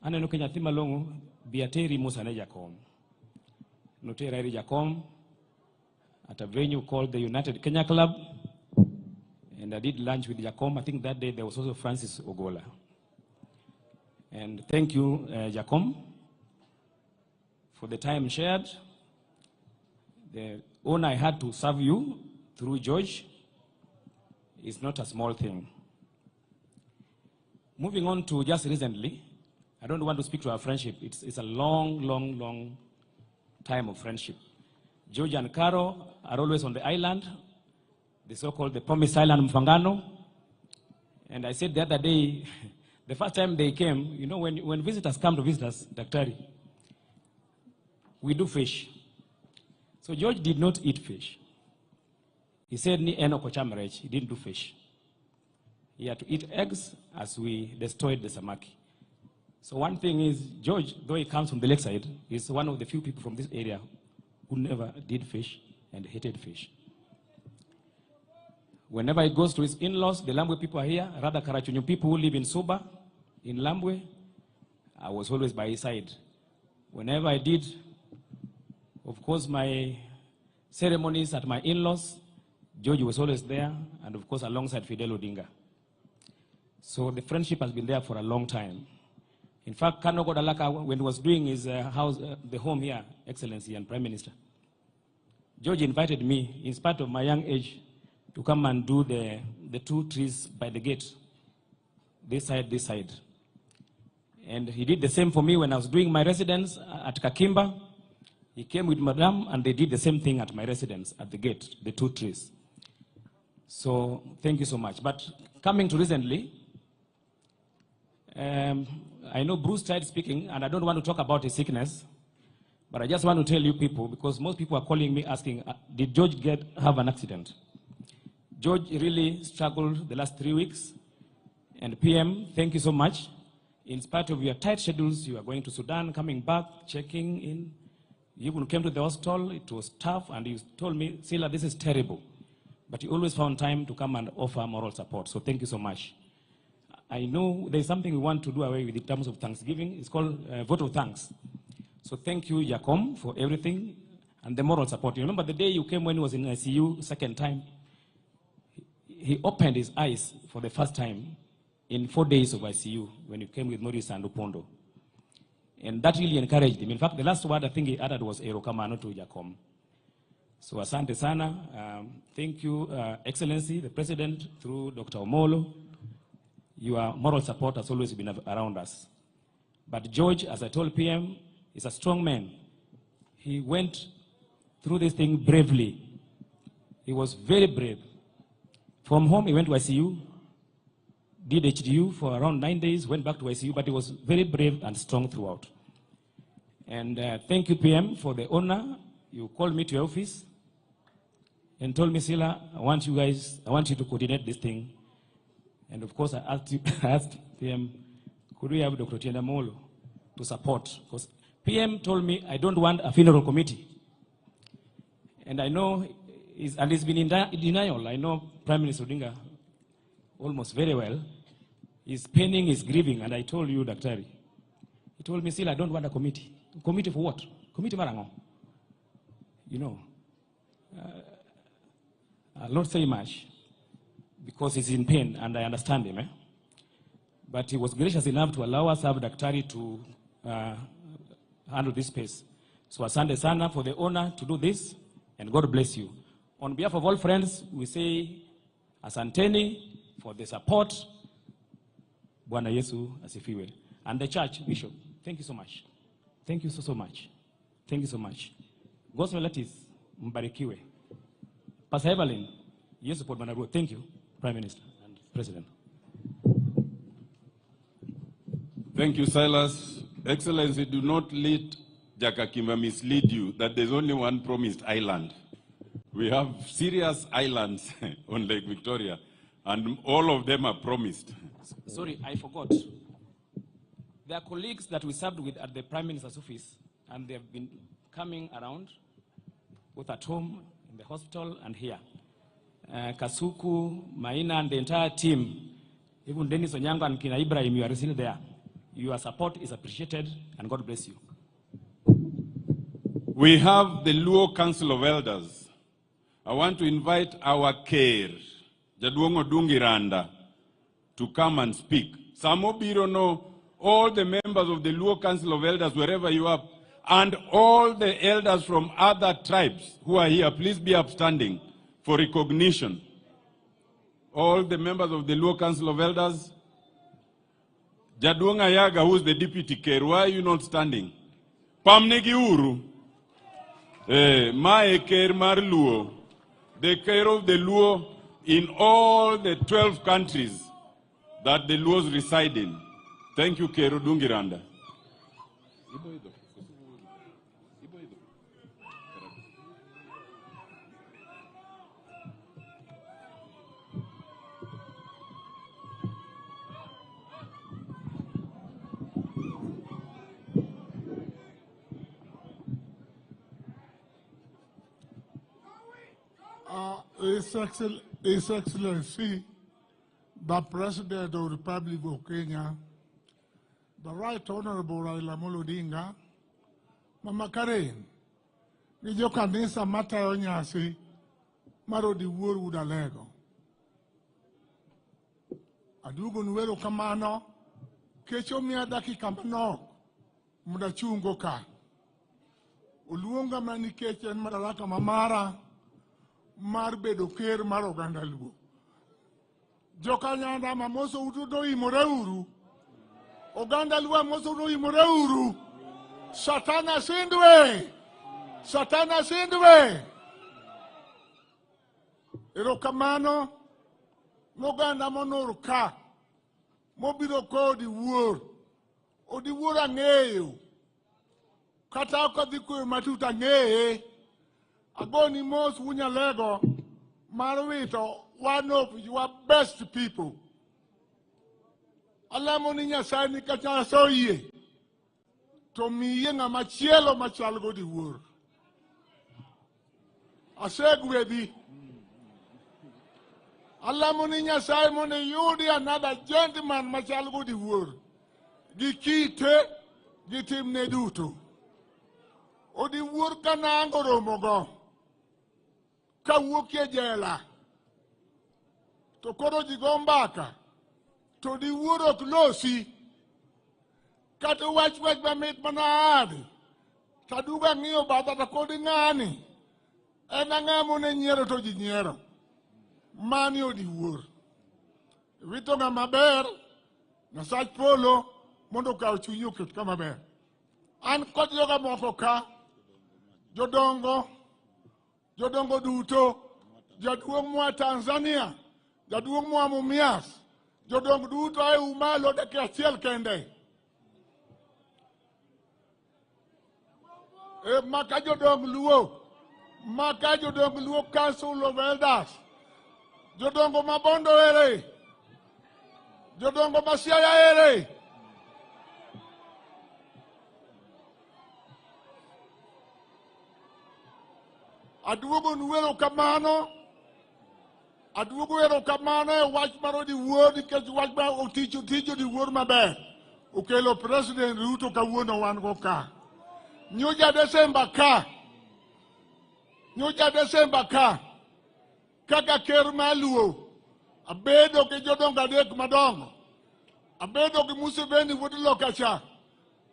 Ana no Kenya thima longo, biateri musane Jacom. Notera Jacom at a venue called the United Kenya Club. And I did lunch with Jacom. I think that day there was also Francis Ogola. And thank you, Jacom, for the time shared. The honor I had to serve you through George is not a small thing. Moving on to just recently, I don't want to speak to our friendship. It's a long time of friendship. George and Caro are always on the island, the so-called the Promised Island Mfangano. And I said the other day, the first time they came, you know, when visitors come to visit us, Daktari, we do fish. So George did not eat fish. He said, ni eno kochamarech, he didn't do fish. He had to eat eggs as we destroyed the samaki. So one thing is, George, though he comes from the lakeside, is one of the few people from this area who never did fish and hated fish. Whenever he goes to his in-laws, the Lambwe people are here, rather Karachunyu people who live in Suba, in Lambwe, I was always by his side. Whenever I did, of course, my ceremonies at my in-laws, George was always there, and of course, alongside Fidel Odinga. So the friendship has been there for a long time. In fact, Kano Godalaka, when he was doing his house, the home here, Excellency and Prime Minister, George invited me, in spite of my young age, to come and do the two trees by the gate, this side. And he did the same for me when I was doing my residence at Kakimba. He came with Madame, and they did the same thing at my residence, at the gate, the two trees. So thank you so much. But coming to recently, I know Bruce tried speaking, and I don't want to talk about his sickness, but I just want to tell you people, because most people are calling me asking, did George have an accident? George really struggled the last 3 weeks, and PM, thank you so much. In spite of your tight schedules, you are going to Sudan, coming back, checking in. You even came to the hospital, it was tough, and you told me, Sila, this is terrible. But you always found time to come and offer moral support, so thank you so much. I know there's something we want to do away with in terms of Thanksgiving. It's called vote of thanks. So thank you, Jacom, for everything and the moral support. You remember the day you came when he was in ICU, second time? He opened his eyes for the first time in 4 days of ICU when he came with Maurice and Upondo. And that really encouraged him. In fact, the last word I think he added was Erokamano to Jacom. So asante sana. Thank you, Excellency, the President, through Dr. Omolo. Your moral support has always been around us. But George, as I told PM, is a strong man. He went through this thing bravely. He was very brave. From home, he went to ICU, did HDU for around 9 days, went back to ICU, but he was very brave and strong throughout. And thank you, PM, for the honor. You called me to your office and told me, Sila, I want you to coordinate this thing. And of course, I asked PM, could we have Dr. Tienda Molo to support? Because PM told me, I don't want a funeral committee. And I know, and he's been in denial. I know Prime Minister Odinga almost very well. He's paining, he's grieving, and I told you, Daktari. He told me, still, I don't want a committee. Committee for what? Committee Marango. You know, I'll not say much because he's in pain, and I understand him. But he was gracious enough to allow us to have Daktari to handle this space. So asante sana for the honor to do this, and God bless you. On behalf of all friends, we say asanteni for the support. Bwana Yesu asifiwe. And the church, Bishop, thank you so much. Thank you so much. Thank you so much. God's relatives, mbarikiwe. Pastor Evelyn, Yesu support Bwana Ruto. Thank you, Prime Minister and President. Thank you, Silas. Excellency, do not let Jakakima mislead you that there's only one promised island. We have serious islands on Lake Victoria, and all of them are promised. Sorry, I forgot. There are colleagues that we served with at the Prime Minister's office, and they have been coming around, both at home, in the hospital, and here. Kasuku, Maina, and the entire team, even Dennis Onyango and Kina Ibrahim, you are still there. Your support is appreciated, and God bless you. We have the Luo Council of Elders. I want to invite our care, Jaduong Odungiranda, to come and speak. Samo Biro know all the members of the Luo Council of Elders, wherever you are, and all the elders from other tribes who are here, please be upstanding for recognition. All the members of the Luo Council of Elders. Jaduong Ayaga, who is the deputy care, why are you not standing? Pamnegi Uru. Mae care mar Luo. The care of the Luo in all the 12 countries that the Luos reside in. Thank you, Kero Dungiranda. His Excellency, the President of the Republic of Kenya, the Right Honorable Raila Odinga, Mama Karen, nijo kanisa matayo nyasi maro di wuor udalego. Adugo nuwero kamano, kecho miya dakika manok, muda chungo ka. Uluonga mani kechen madaraka mamara, mar bedo ker mar oganda Luo. Joka nyanda mamoso utudo imore uru. Oganda Luo mamoso utudo imore uru. Satana sindwe. Satana sindwe. Erokamano moganda monor ka. Mobiro ko di wuor. Odi wuor ang'eyo. Kata okadhi kuyo matuta ng'eye. Agoni mos wunyalego marwito one of your best people. Alamo ni Nyasaye ni kacha soye. To miye nga machielo machalgo di wuor. Asegwedi. Alamo ni Nyasaye mone yudi another gentleman machalgo di wuor. Gikite gitimne duto. Odi wuor kanango romogo. Kawuokie jela. To koro jigombaka. To di wuor ok losi. Kata wach mamit manadi. Taduga ng'iyo bata to kodi ng'ani. En ang'amo ne nyiero to ji nyiero. Mani odi wuor. Wito nga maber. Nyasach polo mondo kaw chunyi oket kama ber. An kod joga moko ka. Jodongo duto, jaduong mwa Tanzania, jaduong mwa Mumias, jodongo duto ay umalo dakika achiel kende. Maka jodong Luo Council of Elders, jodongo mabondo ere, jodongo Siaya ere. Aduogo nuwero kamano Aduogo erokamano e wach mar odiwuor nikech wach ma oticho odiwuor maber. Okelo President Ruto kawuono wan go ka. Nyuja Desemba ka. Kaka ker maluo. Abedo gi jodongo adek madongo. Abedo gi Museveni wuod Lokacha.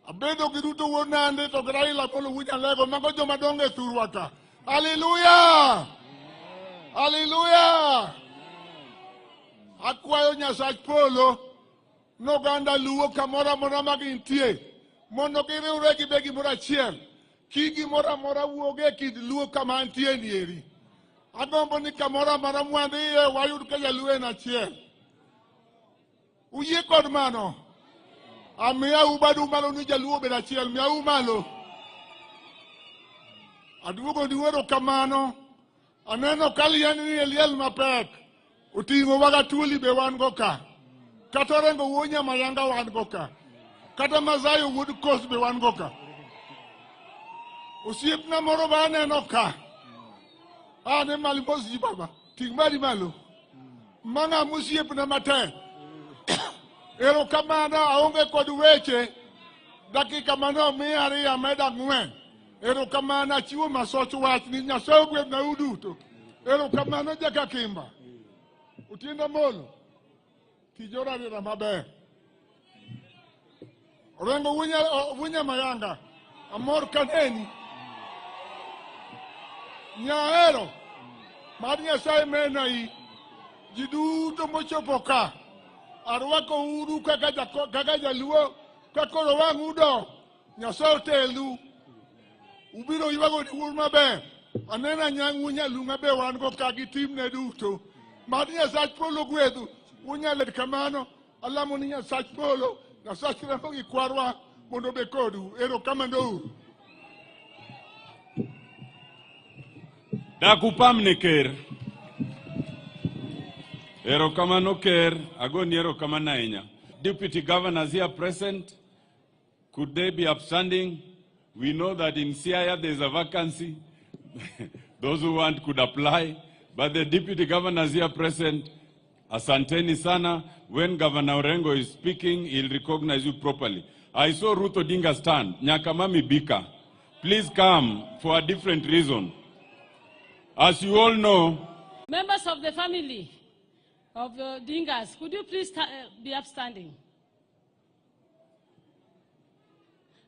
Abedo gi Ruto wuod Nandi to gi Raila Polo Wunyalego mago joma dongo e thurwa ka. Hallelujah! Hallelujah! Akwayo Nyasach Polo noganda luo kamoro amora ma gintie mondo giriwre gibe gimoro achiel. Kik gimoro amora wuog e kind luo kama antie nieri. Agombo ni kamoro amora mwandhiye wayud ka jaluo en achiel. Uyie kod mano? Amiya ubadu malo ni jaluo bed achiel. Miya umalo. Aduogo ni wero kamano. Aneno kalian ni eliel mapek. Utingo waga tuoli be wan go ka. Kata rengo wonya mayanga wan go ka. Kata mazayo wood coast be wan go ka. Usiepna moro ba aneno ka. Ne malimos ji baba. Ting mari malo. Manga musiepna matek. Erokamano aonge kod weche. Dakika mano miya ariyo meda ng'wen. Erokamano achiwo masoch wach ni Nyasaye gwedhna uduto. Erokamano jaka Kimba. Utienda molo. Kijora rira maber. Orengo wunya mayanga. Amor kaneni. Nyaero. Mar Nyasaye menai. Jiduto mochopo ka. Arwako uru kaka jaluo. Kakoro wang udo. Nyasaye telu. Ubiro yuago diwur maber. Anena nyang wunya be wan go ka gi timne duto. Mar Nyasach Polo gwedhu. Wunyaled kamano. Alamo ni Nyasach Polo. Nyasach remo gi kwarwa mondo be kodu. Erokamano uru. Dakupamne ker. Erokamano ker. Agoni erokamano ahinya. Deputy governors here present. Could they be upstanding? We know that in Siaya there is a vacancy. Those who want could apply. But the deputy governors here present, asanteni sana. When Governor Orengo is speaking, he'll recognize you properly. I saw Ruto Odinga stand. Nyakamami Bika. Please come for a different reason. As you all know, members of the family of Odingas, could you please be upstanding?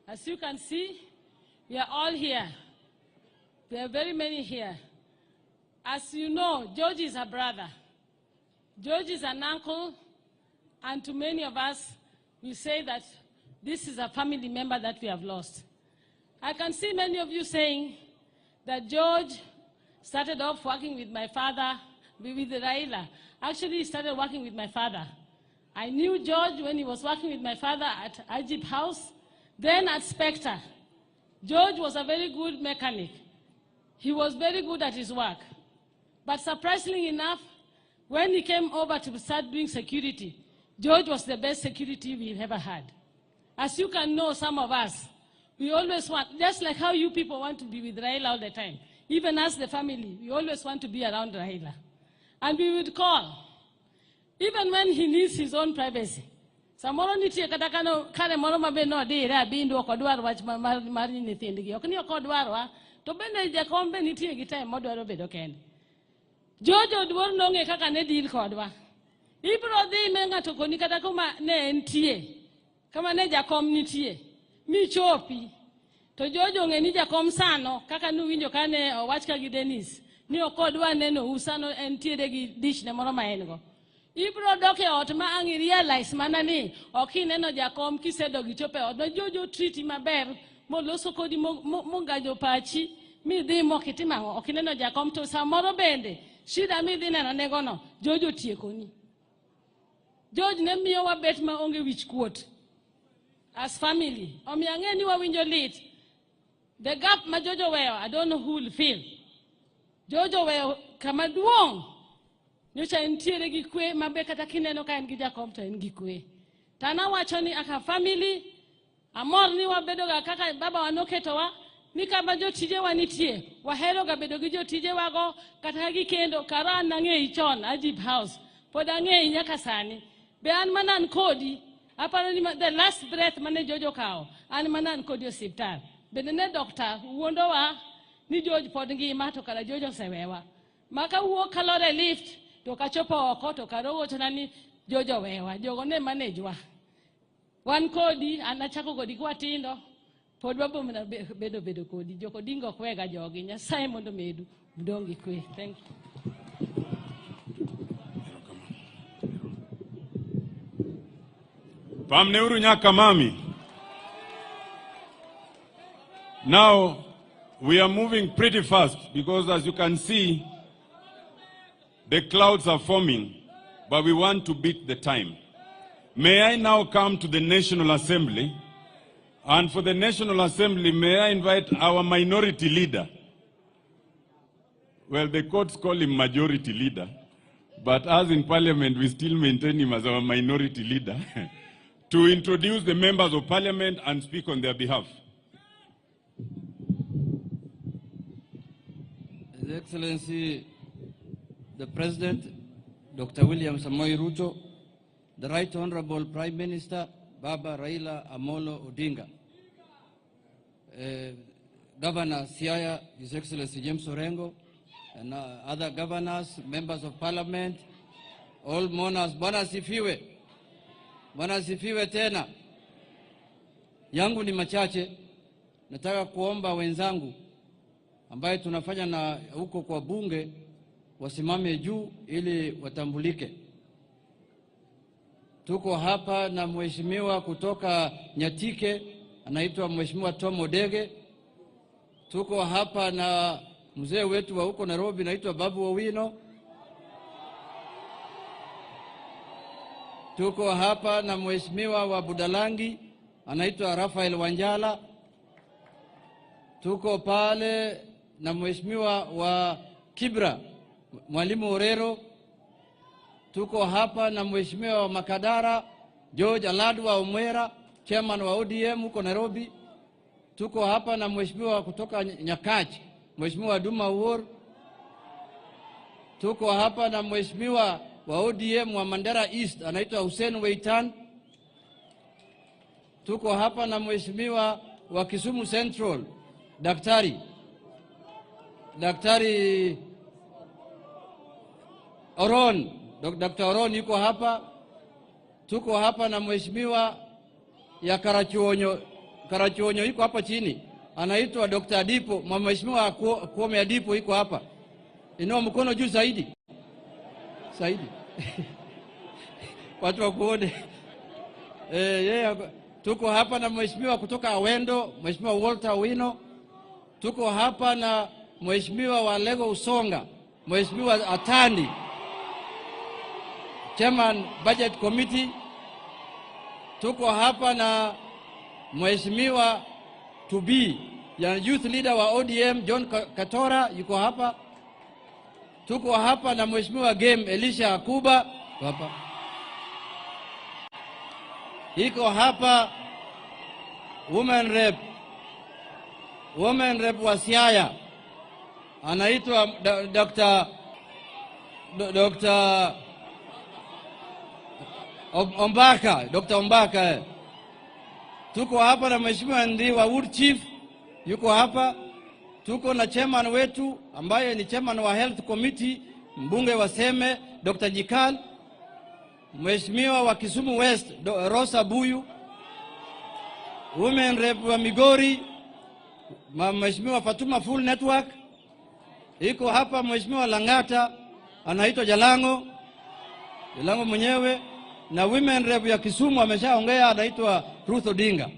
As you can see, we are all here. There are very many here. As you know, George is a brother. George is an uncle, and to many of us, we say that this is a family member that we have lost. I can see many of you saying that George started off working with my father, with Raila. Actually, he started working with my father. I knew George when he was working with my father at Ajib House, then at Spectre. George was a very good mechanic. He was very good at his work. But surprisingly enough, when he came over to start doing security, George was the best security we've ever had. As you can know, some of us, we always want, just like how you people want to be with Raila all the time, even as the family, we always want to be around Raila. And we would call, even when he needs his own privacy. Samoro nitie kata kane moro mabe no dire abindu okodwar wach mar nyithindgi. Ok ni okodwarwa, to bende jakom be nitie gi time modwaro bedo kende. George Oduor nong'e kaka ne deal kodwa. Ibro dhi me ng'ato koni kata kuma ne entie. Kama ne jakom nitie. Mi chopi. To George ong'e ni jakom sano kaka nuwinjo kane owach ka gi Dennis. Ni okodwa neno usano entiere gi dish ne moro ma en go. Ibro dok e ot ma ang' realize mana ni ok ineno jakom kisedo gichopo e ot. No Jojo treat maber moloso kodi mongajo pachi mi dhi mokiti mang'o ok ineno jakom to samoro bende shida mi dhi neno nego no Jojo tiekoni. George ne miyo wabet ma onge wich kuot as family. Omiyo ang'e ni wawinjo lit. The gap ma Jojo weyo, I don't know who will feel. Jojo weyo kama duong'. Nyocha entiere gi kwe mabe kata kineno ka en gi jakom to en gi kwe. Tana wacho ni aka family amor ni wabedo ga kaka baba wanoketowa ni kama jotije wanitie wahero ga bedo gi jotije wago kata gi kendo karan nange ichon Ajib House pod ange nyaka sani be an manan kodi aparo ni the last breath mane Jojo kao an manan kodi osiptal bende ne doctor wuondowa ni George pod ngima to kala Jojo sewewa maka wuok kalore lift to kachopo oko to karowo chanani Jojo wewa jogo ne manejwa wan kodi anachako kodi kwa tindo pod wabo mna bedo kodi joko dingo kwega jogi Nyasaye mondo medu mdongi kwe. Thank you. Pamneuru nyaka mami. Now we are moving pretty fast because as you can see the clouds are forming, but we want to beat the time. May I now come to the National Assembly, and for the National Assembly, may I invite our minority leader. Well, the courts call him majority leader, but as in Parliament, we still maintain him as our minority leader, to introduce the members of Parliament and speak on their behalf. His Excellency, the President, Dr. William Samoei Ruto, the Right Honorable Prime Minister, Baba Raila Odinga, Governor Siaya, His Excellency James Orengo, and other governors, members of Parliament, all mourners, Bwana sifiwe. Bwana sifiwe tena. Yangu ni machache, nataka kuomba wenzangu ambaye tunafanya na huko kwa bunge wasimame juu ili watambulike. Tuko hapa na mheshimiwa kutoka Nyatike, anaitwa Mheshimiwa Tom Odege. Tuko hapa na mzee wetu wa huko Nairobi, anaitwa Babu Owino. Tuko hapa na mheshimiwa wa Budalangi, anaitwa Rafael Wanjala. Tuko pale na mheshimiwa wa Kibra, Mwalimu Orero. Tuko hapa na mheshimiwa wa Makadara, George Aladwa Omwera, chairman wa ODM huko Nairobi. Tuko hapa na mheshimiwa kutoka Nyakach, Mheshimiwa Duma Uor. Tuko hapa na mheshimiwa wa ODM wa Mandera East, anaitwa Hussein Weitan. Tuko hapa na mheshimiwa wa Kisumu Central, Daktari Oron, Dr. Oron yuko hapa. Tuko hapa na mheshimiwa ya Karachuonyo yuko hapa chini, anaitwa Dr. Adipo. Mheshimiwa Kuome Adipo yuko hapa. Inua mkono juu zaidi. Watu wakuone. Tuko hapa na mheshimiwa kutoka Awendo, Mheshimiwa Walter Wino. Tuko hapa na mheshimiwa wa Lego Usonga, Mheshimiwa Atandi, Chairman Budget Committee. Tuko hapa na mheshimiwa Tubi, ya youth leader wa ODM John Katora yuko hapa. Tuko hapa na mheshimiwa Game Elisha Akuba hapa. Iko hapa women rep wa Siaya, anaitwa Dr. Ombaka. Tuko hapa na mheshimiwa Ndi wa Wood Chief yuko hapa. Tuko na chairman wetu ambaye ni chairman wa Health Committee, mbunge wa Seme, Dr. Jikal. Mheshimiwa wa Kisumu West, Rosa Buyu. Women rep wa Migori, mheshimiwa Fatuma Full Network. Iko hapa mheshimiwa Langata, anaitwa Jalango mwenyewe. Na women rep ya Kisumu ameshaongea, anaitwa Ruth Odinga.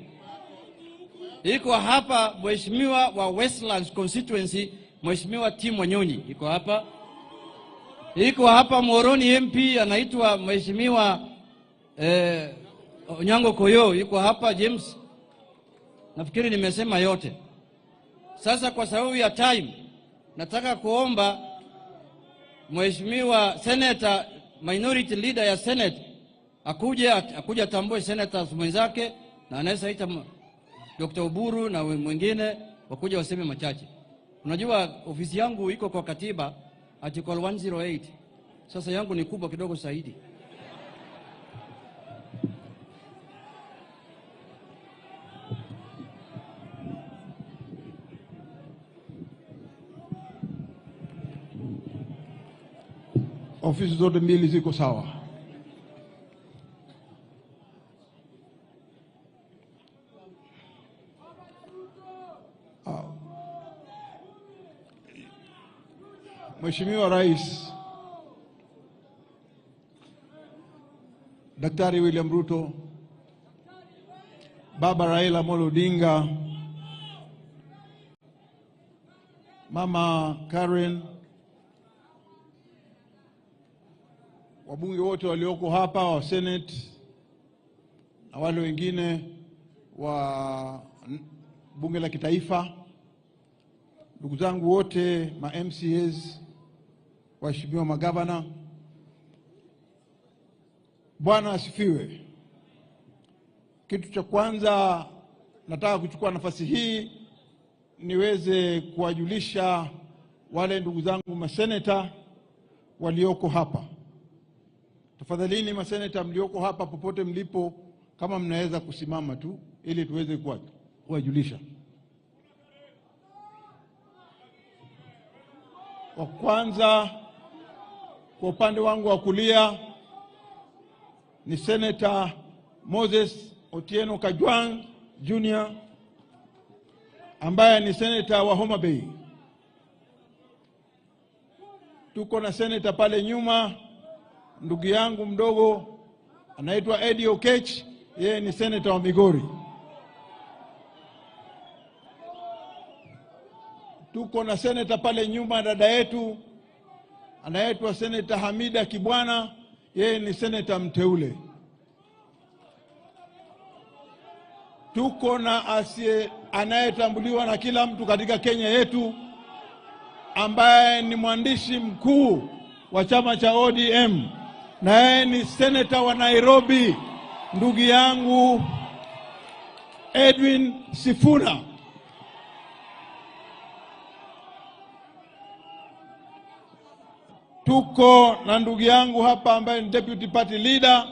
Iko hapa mheshimiwa wa Westlands constituency, mheshimiwa Tim Wanyonyi iko hapa. Iko hapa Moroni MP, anaitwa mheshimiwa Onyango Koyo iko hapa. James, nafikiri nimesema yote. Sasa kwa sababu ya time, nataka kuomba mheshimiwa senator, minority leader ya Senate akuje tambue senators mwenzake, na anaweza ita Dr. Oburu na mwingine wakuja waseme machache. Unajua ofisi yangu iko kwa katiba article 108. Sasa yangu ni kubwa kidogo zaidi. Ofisi zote mbili ziko sawa. Mheshimiwa Rais Daktari William Ruto, Baba Raila Odinga, Mama Karen, wabunge wote walioko hapa wa Senate na wale wengine wa bunge la kitaifa, ndugu zangu wote ma MCAs, waheshimiwa magavana, Bwana asifiwe. Kitu cha kwanza nataka kuchukua nafasi hii niweze kuwajulisha wale ndugu zangu maseneta walioko hapa. Tafadhalini maseneta mlioko hapa popote mlipo, kama mnaweza kusimama tu ili tuweze kuwajulisha. Wa kwanza kwa upande wangu wa kulia ni Senator Moses Otieno Kajwang Jr. ambaye ni senator wa Homa Bay. Tuko na senator pale nyuma, ndugu yangu mdogo anaitwa Eddie Okech, yeye ni senator wa Migori. Tuko na senator pale nyuma, dada yetu anaitwa Senator Hamida Kibwana, yeye ni senator mteule. Tuko na anayetambuliwa na kila mtu katika Kenya yetu, ambaye ni mwandishi mkuu wa chama cha ODM, na yeye ni senator wa Nairobi, ndugu yangu Edwin Sifuna. Tuko na ndugu yangu hapa ambaye ni deputy party leader,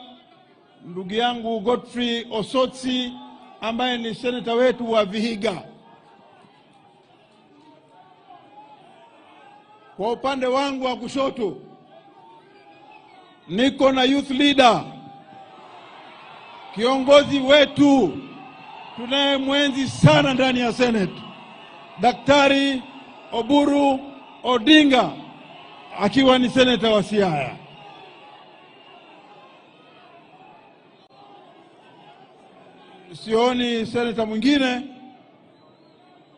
ndugu yangu Godfrey Osotsi, ambaye ni senator wetu wa Vihiga. Kwa upande wangu wa kushoto niko na youth leader, kiongozi wetu tunaye mwenzi sana ndani ya Senate, Daktari Uhuru Odinga, akiwa ni senator wa Siaya. Sioni senator mwingine,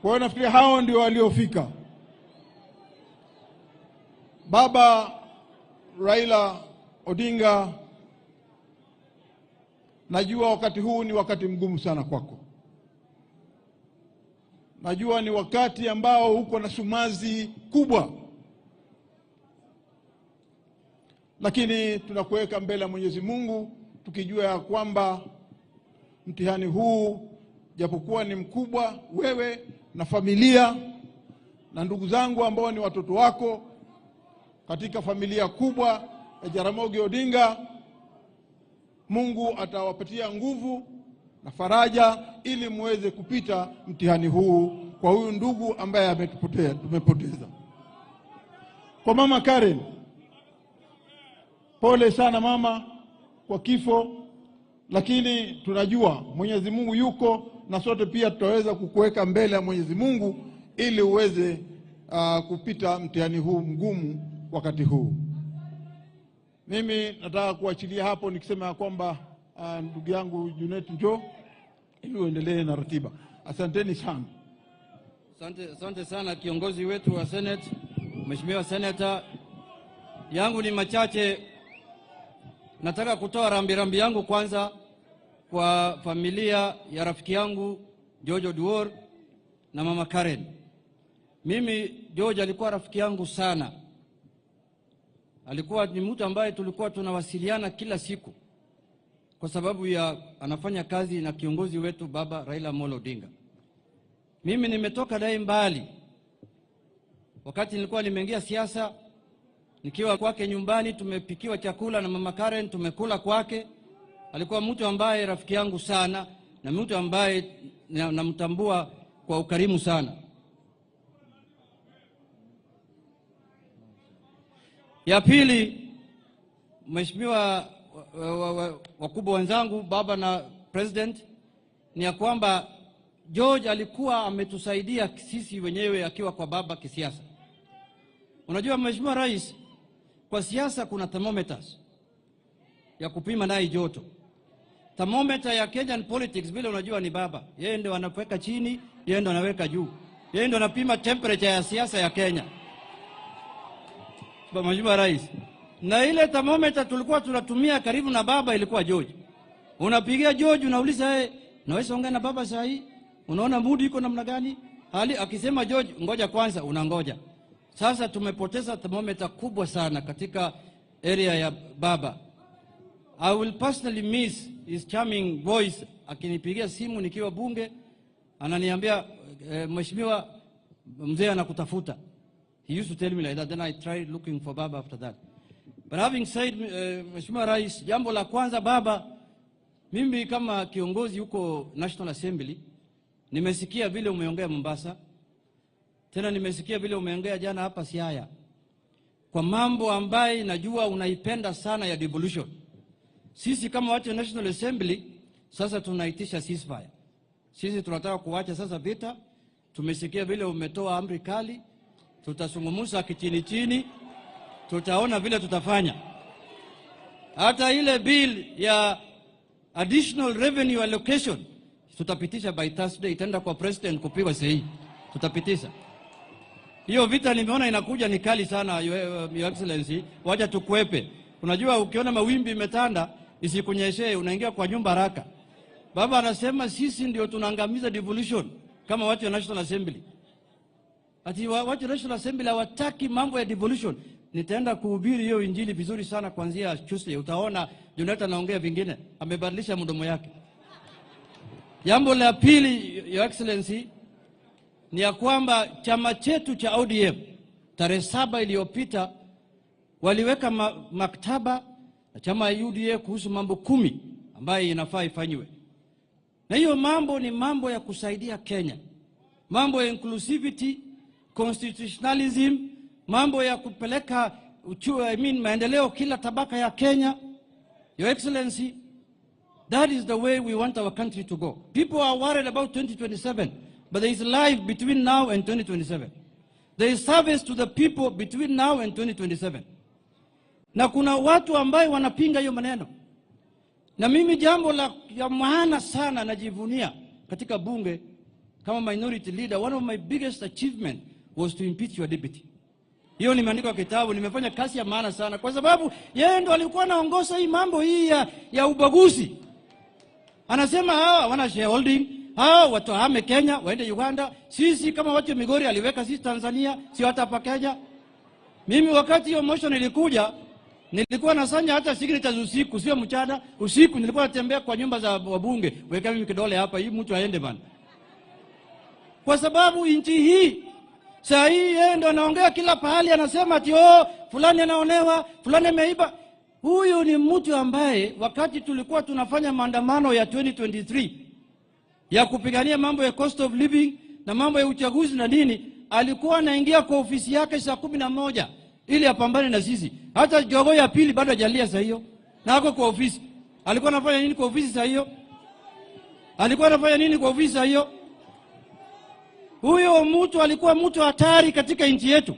kwa hiyo nafikiri hao ndio waliofika. Baba Raila Odinga, najua wakati huu ni wakati mgumu sana kwako. Najua ni wakati ambao uko na sumazi kubwa, lakini tunakuweka mbele ya Mwenyezi Mungu tukijua ya kwamba mtihani huu japokuwa ni mkubwa, wewe na familia na ndugu zangu ambao ni watoto wako katika familia kubwa ya Jaramogi Odinga, Mungu atawapatia nguvu na faraja ili muweze kupita mtihani huu kwa huyu ndugu ambaye tumepoteza. Kwa Mama Karen, pole sana mama kwa kifo, lakini tunajua Mwenyezi Mungu yuko na sote pia tutaweza kukuweka mbele ya Mwenyezi Mungu ili uweze kupita mtihani huu mgumu wakati huu. Mimi nataka kuachilia hapo nikisema kwamba ndugu yangu Junet njoo ili uendelee na ratiba. Asanteni sana. Asante sana kiongozi wetu wa Senate, Mheshimiwa Senator. Yangu ni machache. Nataka kutoa rambirambi yangu kwanza kwa familia ya rafiki yangu George Oduor na Mama Karen. Mimi George alikuwa rafiki yangu sana. Alikuwa ni mtu ambaye tulikuwa tunawasiliana kila siku kwa sababu ya anafanya kazi na kiongozi wetu Baba Raila Odinga. Mimi nimetoka dai mbali. Wakati nilikuwa nimeingia siasa, nikiwa kwake nyumbani, tumepikiwa chakula na mama Karen, tumekula kwake. Alikuwa mtu ambaye rafiki yangu sana na mtu ambaye namtambua kwa ukarimu sana. Ya pili, mheshimiwa wakubwa wenzangu, baba na president, ni ya kwamba George alikuwa ametusaidia sisi wenyewe akiwa kwa baba kisiasa. Unajua mheshimiwa rais, kwa siasa kuna thermometers ya kupima naye joto. Thermometer ya Kenyan politics vile unajua ni baba. Yeye ndio anaweka chini, yeye ndio anaweka juu. Yeye ndio anapima temperature ya siasa ya Kenya. Kwa mheshimiwa rais. Na ile thermometer tulikuwa tunatumia karibu na baba ilikuwa George. Unapigia George unauliza yeye, naweza ongea na baba saa hii? Unaona mood iko namna gani? Hali akisema George ngoja kwanza, unangoja. Sasa tumepoteza thermometer kubwa sana katika area ya baba. I will personally miss his charming voice. Akinipigia simu nikiwa bunge, ananiambia mheshimiwa mzee anakutafuta. He used to tell me like that, then I tried looking for baba after that. But having said, mheshimiwa rais, jambo la kwanza baba, mimi kama kiongozi huko National Assembly, nimesikia vile umeongea Mombasa, tena nimesikia vile umeongea jana hapa Siaya, kwa mambo ambaye najua unaipenda sana ya devolution. Sisi kama watu wa National Assembly, sasa tunaitisha ceasefire. Sisi tunataka kuacha sasa vita. Tumesikia vile umetoa amri kali, tutasungumuza kichini chini, tutaona vile tutafanya. Hata ile bill ya additional revenue allocation tutapitisha by Thursday, itaenda kwa president kupigwa sahihi. Tutapitisha. Hiyo vita nimeona inakuja ni kali sana, your excellency, wacha tukwepe. Unajua ukiona mawimbi imetanda, isikunyeshe, unaingia kwa nyumba haraka. Baba anasema sisi ndio tunaangamiza devolution kama watu wa National Assembly. Ati watu wa National Assembly hawataki mambo ya devolution. Nitaenda kuhubiri hiyo injili vizuri sana kuanzia Tuesday. Utaona Jonathan anaongea vingine, amebadilisha mdomo yake. Jambo la pili, your excellency, ni ya kwamba chama chetu cha ODM tarehe 7 iliyopita waliweka maktaba na chama ya UDA kuhusu mambo 10 ambayo inafaa ifanywe. Na hiyo mambo ni mambo ya kusaidia Kenya. Mambo ya inclusivity, constitutionalism, mambo ya kupeleka maendeleo kila tabaka ya Kenya. Your excellency, that is the way we want our country to go. People are worried about 2027, but there is life between now and 2027. There is service to the people between now and 2027. Na kuna watu ambao wanapinga hiyo maneno. Na mimi jambo ya maana sana najivunia katika bunge kama minority leader, one of my biggest achievement was to impeach your deputy. Hiyo nimeandika kitabu, nimefanya kazi ya maana sana kwa sababu yeye ndo alikuwa anaongoza hii mambo hii ya ubaguzi. Anasema hawa wana shareholding, hawa watu hame Kenya, waende Uganda. Sisi kama watu Migori aliweka sisi Tanzania, si hata hapa Kenya. Mimi wakati hiyo motion ilikuja, nilikuwa nasanya hata signatures usiku, sio mchana. Usiku nilikuwa natembea kwa nyumba za wabunge, weka mimi kidole hapa, hii mtu aende bana. Kwa sababu nchi hii saa hii yeye ndo anaongea kila pahali, anasema ati fulani anaonewa, fulani ameiba. Huyu ni mtu ambaye wakati tulikuwa tunafanya maandamano ya 2023 ya kupigania mambo ya cost of living na mambo ya uchaguzi na nini, alikuwa anaingia kwa ofisi yake saa 11 ili apambane na sisi. Hata jogo ya pili bado hajalia saa hiyo. Na ako kwa ofisi. Alikuwa anafanya nini kwa ofisi saa hiyo? Alikuwa anafanya nini kwa ofisi saa hiyo? Huyo mtu alikuwa mtu hatari katika nchi yetu.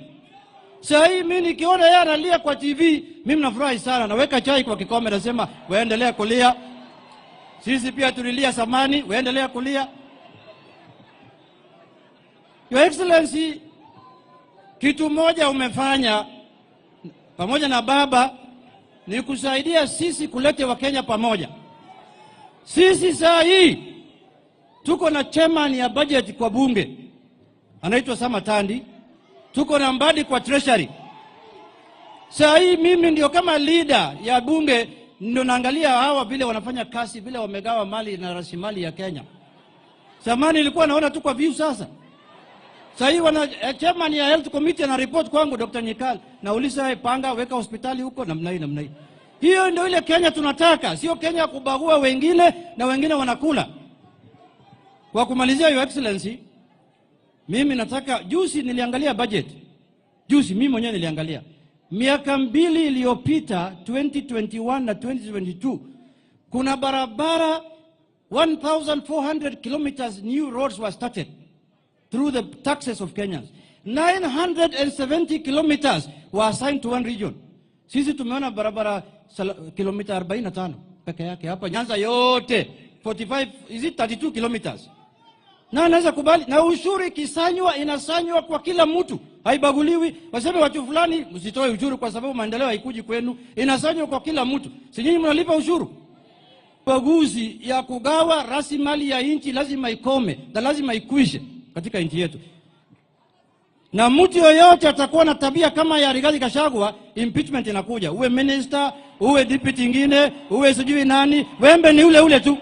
Saa hii mimi nikiona yeye analia kwa TV, mimi nafurahi sana. Naweka chai kwa kikombe, nasema waendelea kulia. Sisi pia tulilia zamani, waendelea kulia. Your Excellency, kitu moja umefanya pamoja na baba ni kusaidia sisi kulete Wakenya pamoja. Sisi saa hii tuko na chairman ya budget kwa bunge, anaitwa Samatandi. Tuko na Mbadi kwa treasury. Saa hii mimi ndio kama leader ya bunge, ndio naangalia hawa vile wanafanya kazi, vile wamegawa mali na rasilimali ya Kenya. Zamani ilikuwa naona tu kwa view sasa. Sasa hii chairman ya health committee na report kwangu Dr. Nyikal. Nauliza panga weka hospitali huko namna hii. Hiyo ndio ile Kenya tunataka, sio Kenya kubagua wengine na wengine wanakula. Kwa kumalizia, Your Excellency, mimi nataka, juzi niliangalia budget. Juzi mimi mwenyewe niliangalia. Miaka 2 iliyopita 2021 na 2022 kuna barabara 1,400 kilometers new roads were started through the taxes of Kenyans. 970 kilometers were assigned to one region. Sisi tumeona barabara kilomita 45 peke yake hapa Nyanza yote 45, is it 32 kilometers? Na naweza kubali, na ushuru ikisanywa inasanywa kwa kila mtu, haibaguliwi. Waseme watu fulani msitoe ushuru kwa sababu maendeleo haikuji kwenu, inasanywa kwa kila mtu. Si nyinyi mnalipa ushuru? Baguzi ya kugawa rasilimali ya nchi lazima ikome, na lazima ikwishe katika nchi yetu. Na mtu yoyote atakuwa na tabia kama ya Rigathi Gachagua, impeachment inakuja. Uwe minister, uwe deputy ingine, uwe sijui nani, wembe ni ule tu.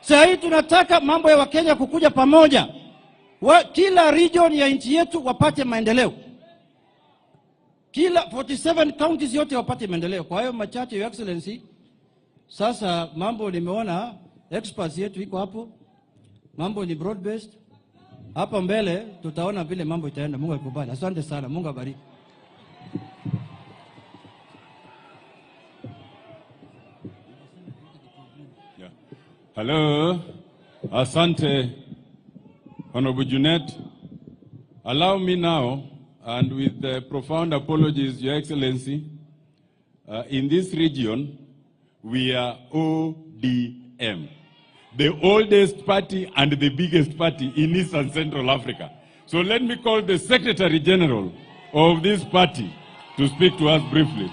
Sasa hii tunataka mambo ya Wakenya kukuja pamoja. Kila region ya nchi yetu wapate maendeleo. Kila 47 counties yote wapate maendeleo. Kwa hiyo machache, Your Excellency, sasa mambo nimeona experts yetu iko hapo. Mambo ni broad based. Hapa mbele tutaona vile mambo itaenda. Mungu akubali. Asante sana. Mungu abariki. Yeah. Hello. Asante, Honorable Junet. Allow me now, and with the profound apologies, Your Excellency, in this region, we are ODM, the oldest party and the biggest party in East and Central Africa. So let me call the Secretary General of this party to speak to us briefly.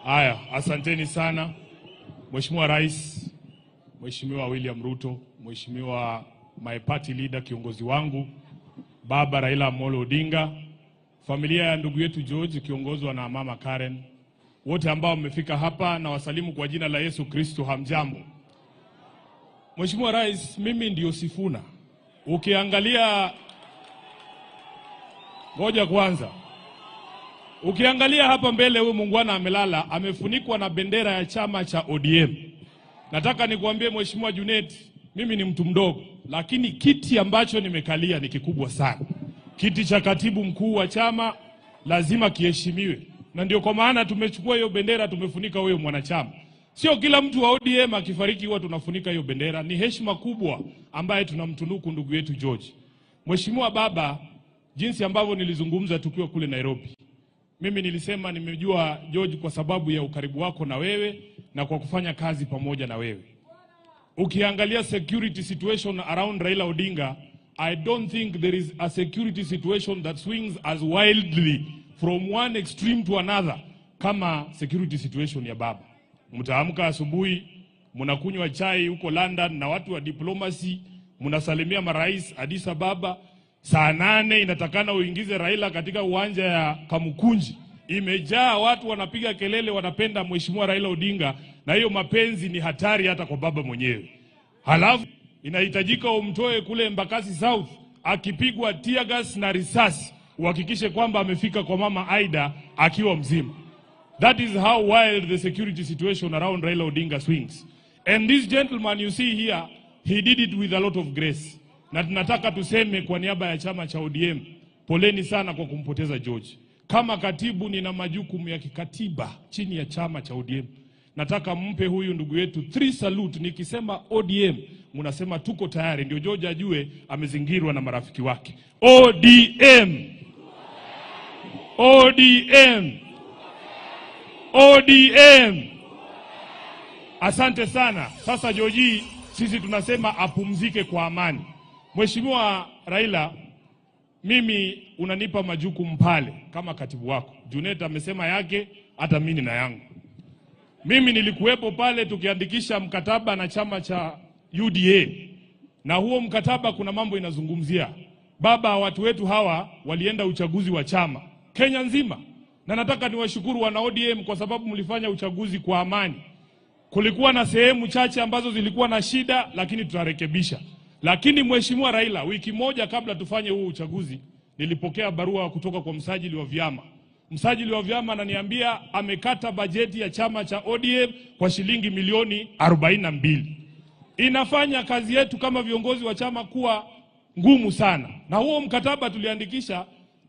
Haya, asanteni sana. Mheshimiwa Rais, Mheshimiwa William Ruto, Mheshimiwa my party leader, kiongozi wangu, Baba Raila Odinga, familia ya ndugu yetu George kiongozwa na Mama Karen, wote ambao mmefika hapa na wasalimu kwa jina la Yesu Kristo, hamjambo. Mheshimiwa Rais, mimi ndio Sifuna. Ukiangalia, ngoja kwanza. Ukiangalia hapa mbele, huyu muungwana amelala, amefunikwa na bendera ya chama cha ODM. Nataka nikuambie Mheshimiwa Junet, mimi ni mtu mdogo, lakini kiti ambacho nimekalia ni kikubwa sana. Kiti cha katibu mkuu wa chama lazima kiheshimiwe. Na ndio kwa maana tumechukua hiyo bendera, tumefunika huyo mwanachama. Sio kila mtu wa ODM akifariki huwa tunafunika hiyo bendera. Ni heshima kubwa ambaye tunamtunuku ndugu yetu George. Mheshimiwa Baba, jinsi ambavyo nilizungumza tukiwa kule Nairobi, mimi nilisema nimejua George kwa sababu ya ukaribu wako na wewe na kwa kufanya kazi pamoja na wewe. Ukiangalia security situation around Raila Odinga, I don't think there is a security situation that swings as wildly from one extreme to another kama security situation ya baba. Mtaamka asubuhi, mnakunywa chai huko London na watu wa diplomacy, mnasalimia marais Addis Ababa. Saa 8 inatakana uingize Raila katika uwanja ya Kamukunji. Imejaa watu wanapiga kelele, wanapenda Mheshimiwa Raila Odinga, na hiyo mapenzi ni hatari hata kwa baba mwenyewe. Halafu inahitajika umtoe kule Embakasi South akipigwa tear gas na risasi, uhakikishe kwamba amefika kwa mama Aida akiwa mzima. That is how wild the security situation around Raila Odinga swings. And this gentleman you see here, he did it with a lot of grace. Na tunataka tuseme kwa niaba ya chama cha ODM, poleni sana kwa kumpoteza George. Kama katibu nina majukumu ya kikatiba chini ya chama cha ODM. Nataka mpe huyu ndugu yetu 3 salute. Nikisema ODM, mnasema tuko tayari, ndio George ajue amezingirwa na marafiki wake. ODM. ODM. ODM. Asante sana. Sasa George, sisi tunasema apumzike kwa amani. Mheshimiwa Raila, mimi unanipa majukumu pale kama katibu wako. Junet amesema yake, hata mimi na yangu. Mimi nilikuwepo pale tukiandikisha mkataba na chama cha UDA. Na huo mkataba kuna mambo inazungumzia. Baba, watu wetu hawa walienda uchaguzi wa chama Kenya nzima, na nataka niwashukuru wana ODM kwa sababu mlifanya uchaguzi kwa amani. Kulikuwa na sehemu chache ambazo zilikuwa na shida, lakini tutarekebisha. Lakini Mheshimiwa Raila, wiki moja kabla tufanye huu uchaguzi, nilipokea barua kutoka kwa msajili wa vyama. Msajili wa vyama ananiambia amekata bajeti ya chama cha ODM kwa shilingi milioni 42. Inafanya kazi yetu kama viongozi wa chama kuwa ngumu sana. Na huo mkataba tuliandikisha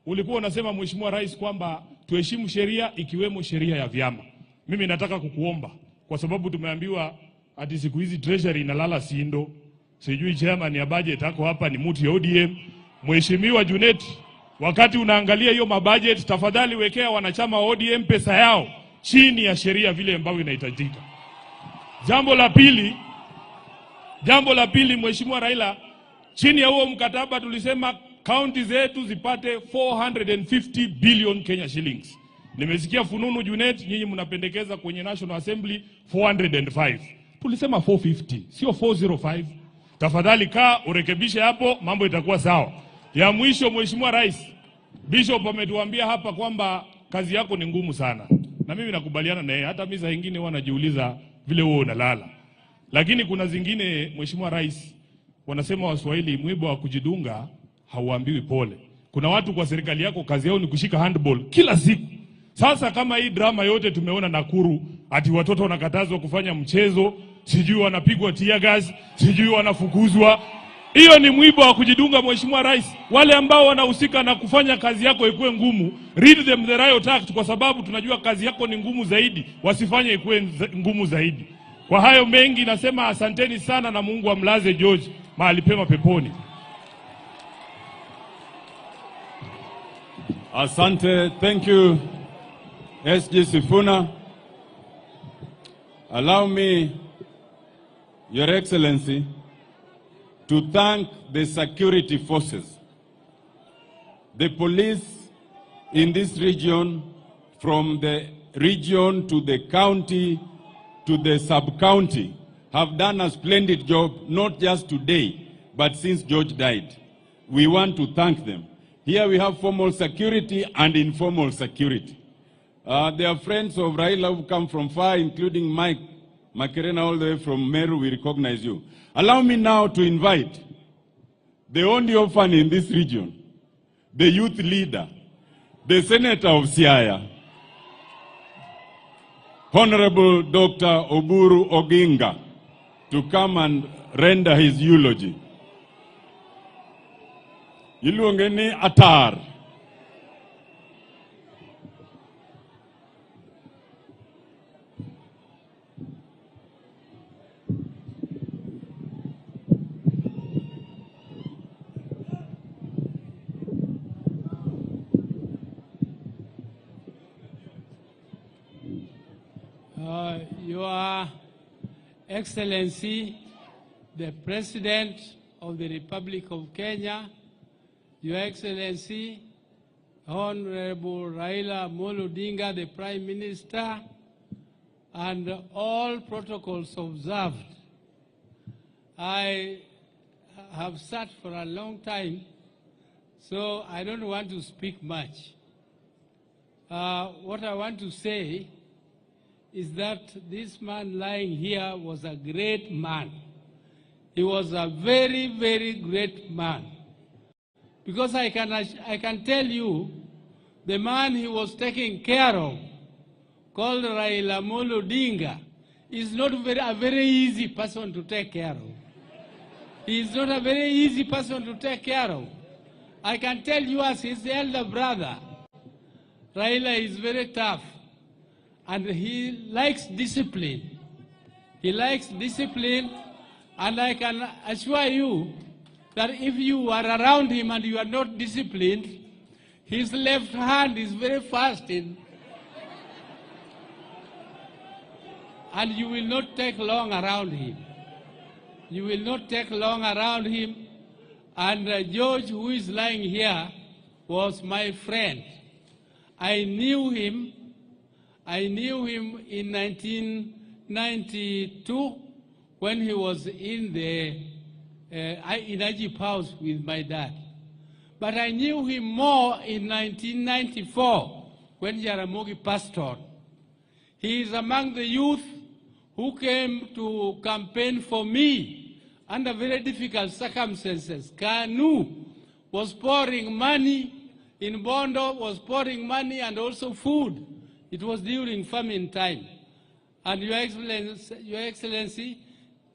ulikuwa unasema, Mheshimiwa Rais, kwamba tuheshimu sheria ikiwemo sheria ya vyama. Mimi nataka kukuomba, kwa sababu tumeambiwa ati siku hizi treasury inalala sindo, sijui chairman ya budget ako hapa ni mtu ya ODM. Mheshimiwa Junet, wakati unaangalia hiyo mabudget, tafadhali wekea wanachama wa ODM pesa yao chini ya sheria vile ambavyo inahitajika. Jambo la pili, Mheshimiwa Raila, chini ya huo mkataba tulisema county zetu zipate 450 billion Kenya shillings. Nimesikia fununu Junet, nyinyi mnapendekeza kwenye National Assembly 405. Tulisema 450, sio 405. Tafadhali kaa urekebishe hapo, mambo itakuwa sawa. Ya mwisho, Mheshimiwa Rais, Bishop ametuambia hapa kwamba kazi yako ni ngumu sana. Na mimi nakubaliana naye, hata mimi saa nyingine wanajiuliza vile wewe unalala. Lakini kuna zingine, Mheshimiwa Rais, wanasema Waswahili, mwiba wa kujidunga hauambiwi pole. Kuna watu kwa serikali yako kazi yao ni kushika handball kila siku. Sasa kama hii drama yote tumeona Nakuru, ati watoto wanakatazwa kufanya mchezo, sijui wanapigwa tear gas, sijui wanafukuzwa. Hiyo ni mwiba wa kujidunga, Mheshimiwa Rais. Wale ambao wanahusika na kufanya kazi yako ikuwe ngumu, read them the riot act, kwa sababu tunajua kazi yako ni ngumu zaidi, wasifanye ikuwe ngumu zaidi. Kwa hayo mengi nasema asanteni sana, na Mungu amlaze George mahali pema peponi. Asante, thank you, SG Sifuna. Allow me, Your Excellency, to thank the security forces, the police in this region, from the region to the county to the sub-county, have done a splendid job, not just today, but since George died. We want to thank them. Here we have formal security and informal security. They are friends of Raila who come from far, including Mike Makerena all the way from Meru. We recognize you. Allow me now to invite the only orphan in this region, the youth leader, the Senator of Siaya, Honorable Dr. Uhuru Odinga, to come and render his eulogy. Iluongeni Atar. Your Excellency, the President of the Republic of Kenya, Your Excellency, Honorable Raila Odinga, the Prime Minister, and all protocols observed. I have sat for a long time, so I don't want to speak much. What I want to say is that this man lying here was a great man. He was a very, very great man. Because I can tell you, the man he was taking care of, called Raila Odinga, is not a very easy person to take care of. He is not a very easy person to take care of. I can tell you as his elder brother, Raila is very tough. And he likes discipline. He likes discipline, and I can assure you that if you are around him and you are not disciplined, his left hand is very fast and you will not take long around him. You will not take long around him. And George, who is lying here, was my friend. I knew him in 1992 when he was in the Inajip house with my dad. But I knew him more in 1994 when Jaramogi passed on. He is among the youth who came to campaign for me under very difficult circumstances. KANU was pouring money, in Bondo was pouring money and also food. It was during famine time. And Your Excellency,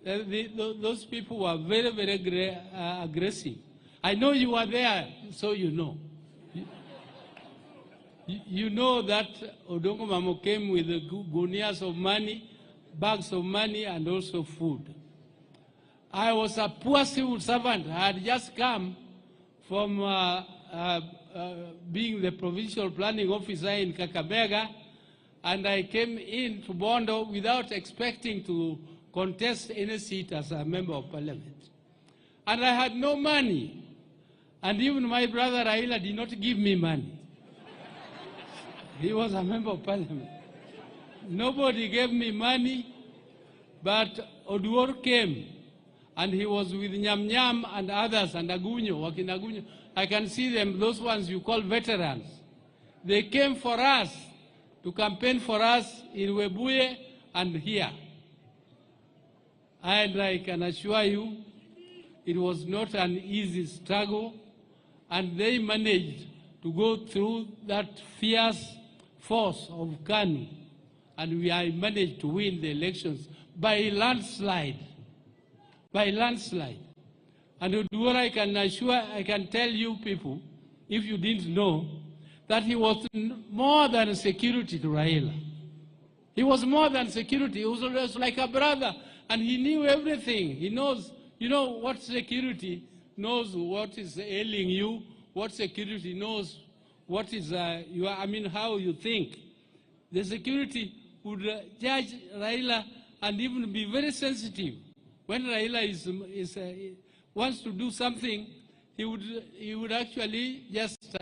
those people were very, very aggressive. I know you were there, so you know. You know that Odongo Mamo came with the gunias of money, bags of money, and also food. I was a poor civil servant. I had just come from being the provincial planning officer in Kakamega, and I came in to Bondo without expecting to contest any seat as a member of parliament. And I had no money. And even my brother Raila did not give me money. He was a member of parliament. Nobody gave me money, but Oduor came, and he was with Nyam Nyam and others, and Agunyo, Wakin Agunyo. I can see them, those ones you call veterans. They came for us, to campaign for us in Webuye and here. And I can assure you, it was not an easy struggle, and they managed to go through that fierce force of KANU, and I managed to win the elections by landslide. By landslide. And Oduor, I can tell you people, if you didn't know, that he was more than security to Raila. He was more than security. He was like a brother, and he knew everything. He knows, you know, what security knows what is ailing you, what security knows what is, how you think. The security would judge Raila and even be very sensitive. When Raila wants to do something, he would actually just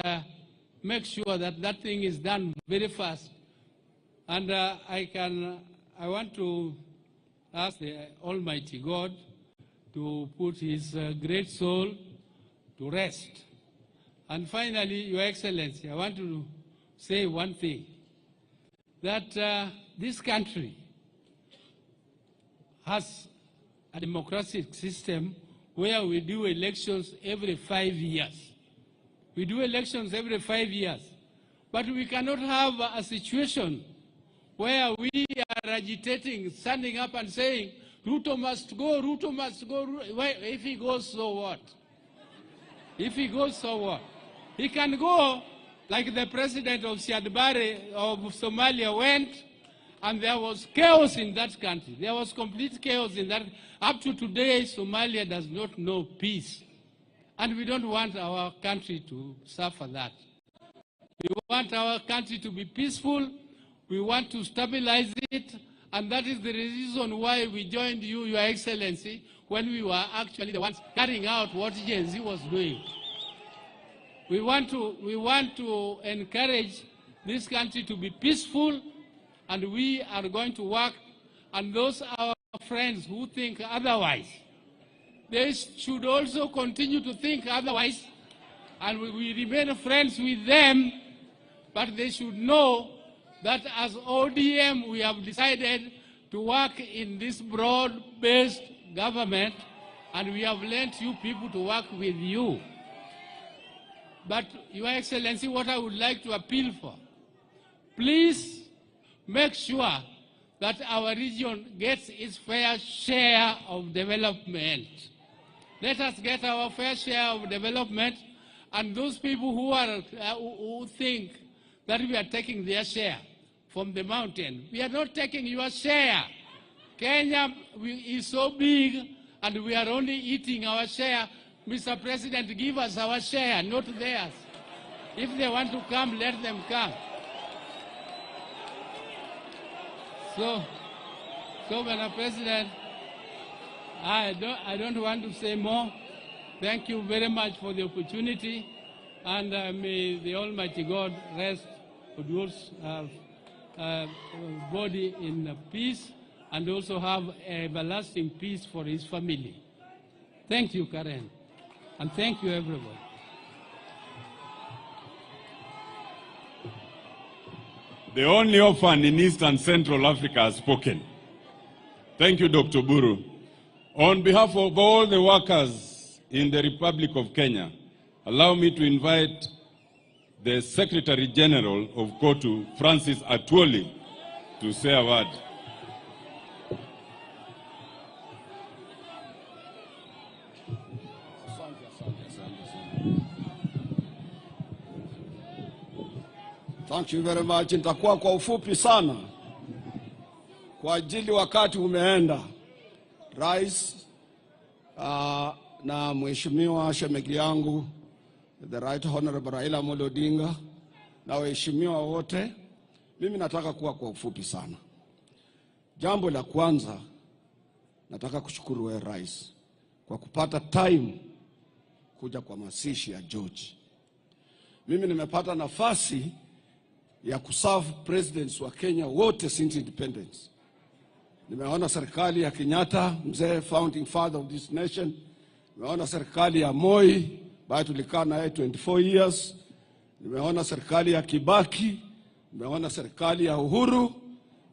make sure that that thing is done very fast. And I want to ask the Almighty God to put his great soul to rest. And finally, Your Excellency, I want to say one thing, that this country has a democratic system where we do elections every 5 years. We do elections every 5 years. But we cannot have a situation where we are agitating, standing up and saying, Ruto must go, Ruto must go. If he goes, so what? If he goes, so what? He can go like the president of Siad Barre of Somalia went, and there was chaos in that country. There was complete chaos in that. Up to today, Somalia does not know peace. And we don't want our country to suffer that. We want our country to be peaceful. We want to stabilize it. And that is the reason why we joined you, Your Excellency, when we were actually the ones carrying out what Gen Z was doing. We want to encourage this country to be peaceful, and we are going to work. And those are our friends who think otherwise, they should also continue to think otherwise, and we remain friends with them, but they should know that as ODM we have decided to work in this broad-based government, and we have lent you people to work with you. But, Your Excellency, what I would like to appeal for, please make sure that our region gets its fair share of development. Let us get our fair share of development, and those people who think that we are taking their share from the mountain, we are not taking your share. Kenya is so big, and we are only eating our share. Mr. President, give us our share, not theirs. If they want to come, let them come. So, Mr. President, I don't want to say more. Thank you very much for the opportunity, and may the Almighty God rest Oduor's body in peace, and also have everlasting peace for his family. Thank you, Karen, and thank you, everyone. The only orphan in East and Central Africa has spoken. Thank you, Dr. Buru. On behalf of all the workers in the Republic of Kenya, allow me to invite the Secretary General of KOTU, Francis Atwoli, to say a word. Thank you very much. Nitakuwa kwa ufupi sana kwa ajili wakati umeenda. Rais na mheshimiwa shemegi yangu the Right Honorable Raila Odinga na waheshimiwa wote, mimi nataka kuwa kwa ufupi sana. Jambo la kwanza, nataka kushukuru wewe rais kwa kupata time kuja kwa mazishi ya George. Mimi nimepata nafasi ya kuserve presidents wa Kenya wote since independence. Nimeona serikali ya Kenyatta, mzee founding father of this nation. Nimeona serikali ya Moi, baada tulikaa naye 24 years. Nimeona serikali ya Kibaki, nimeona serikali ya Uhuru,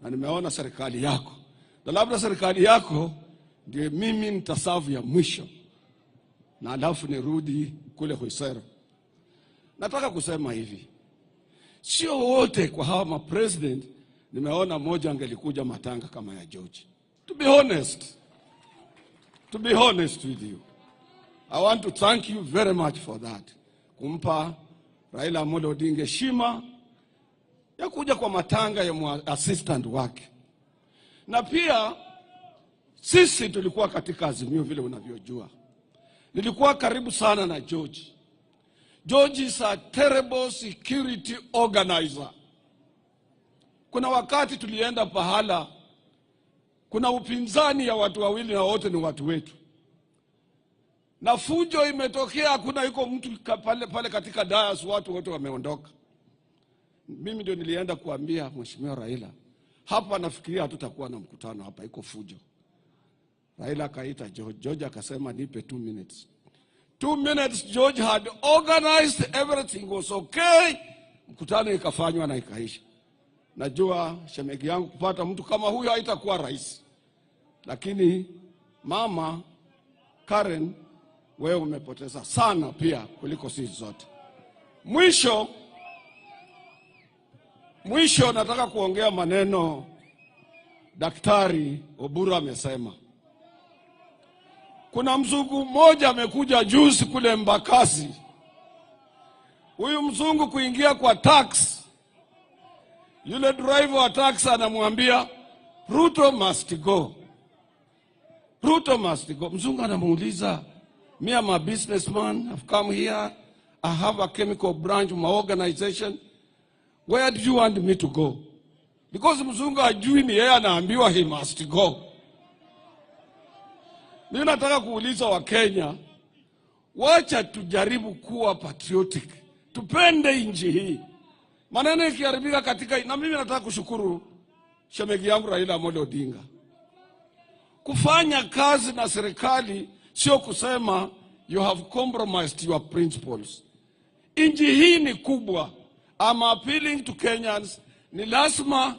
na nimeona serikali yako. Na labda serikali yako ndio mimi nitaserve ya mwisho, na alafu nirudi kule Khwisero. Nataka kusema hivi, sio wote kwa hawa ma-president nimeona moja angelikuja matanga kama ya George. To be honest with you, I want to thank you very much for that. Kumpa Raila Odinga heshima ya kuja kwa matanga ya assistant wake. Na pia sisi tulikuwa katika Azimio vile unavyojua. Nilikuwa karibu sana na George. George is a terrible security organizer. Kuna wakati tulienda pahala, kuna upinzani ya watu wawili na wote ni watu wetu. Na fujo imetokea, kuna yuko mtu pale katika dais, watu wote wameondoka. Mimi ndio nilienda kuambia Mheshimiwa Raila, hapa nafikiria hatutakuwa na mkutano hapa, iko fujo. Raila akaita George. George akasema nipe 2 minutes. 2 minutes, George had organized, everything was okay. Mkutano ikafanywa na ikaisha. Najua shemegi yangu kupata mtu kama huyo haitakuwa rahisi. Lakini mama Karen, wewe umepoteza sana pia kuliko sisi zote. Mwisho nataka kuongea maneno Daktari Oburu amesema. Kuna mzungu mmoja amekuja juzi kule Mbakasi. Huyu mzungu kuingia kwa tax, yule driver wa tax anamwambia Ruto must go. Ruto must go. Mzungu anamuuliza, me am a businessman, I've come here, I have a chemical branch of my organization. Where do you want me to go? Because mzungu hajui ni yeye anaambiwa he must go. Mimi nataka kuuliza wa Kenya, wacha tujaribu kuwa patriotic. Tupende nchi hii. Maneno ikiharibika katika, na mimi nataka kushukuru shemegi yangu Raila Odinga. Kufanya kazi na serikali sio kusema you have compromised your principles. Nchi hii ni kubwa. I'm appealing to Kenyans, ni lazima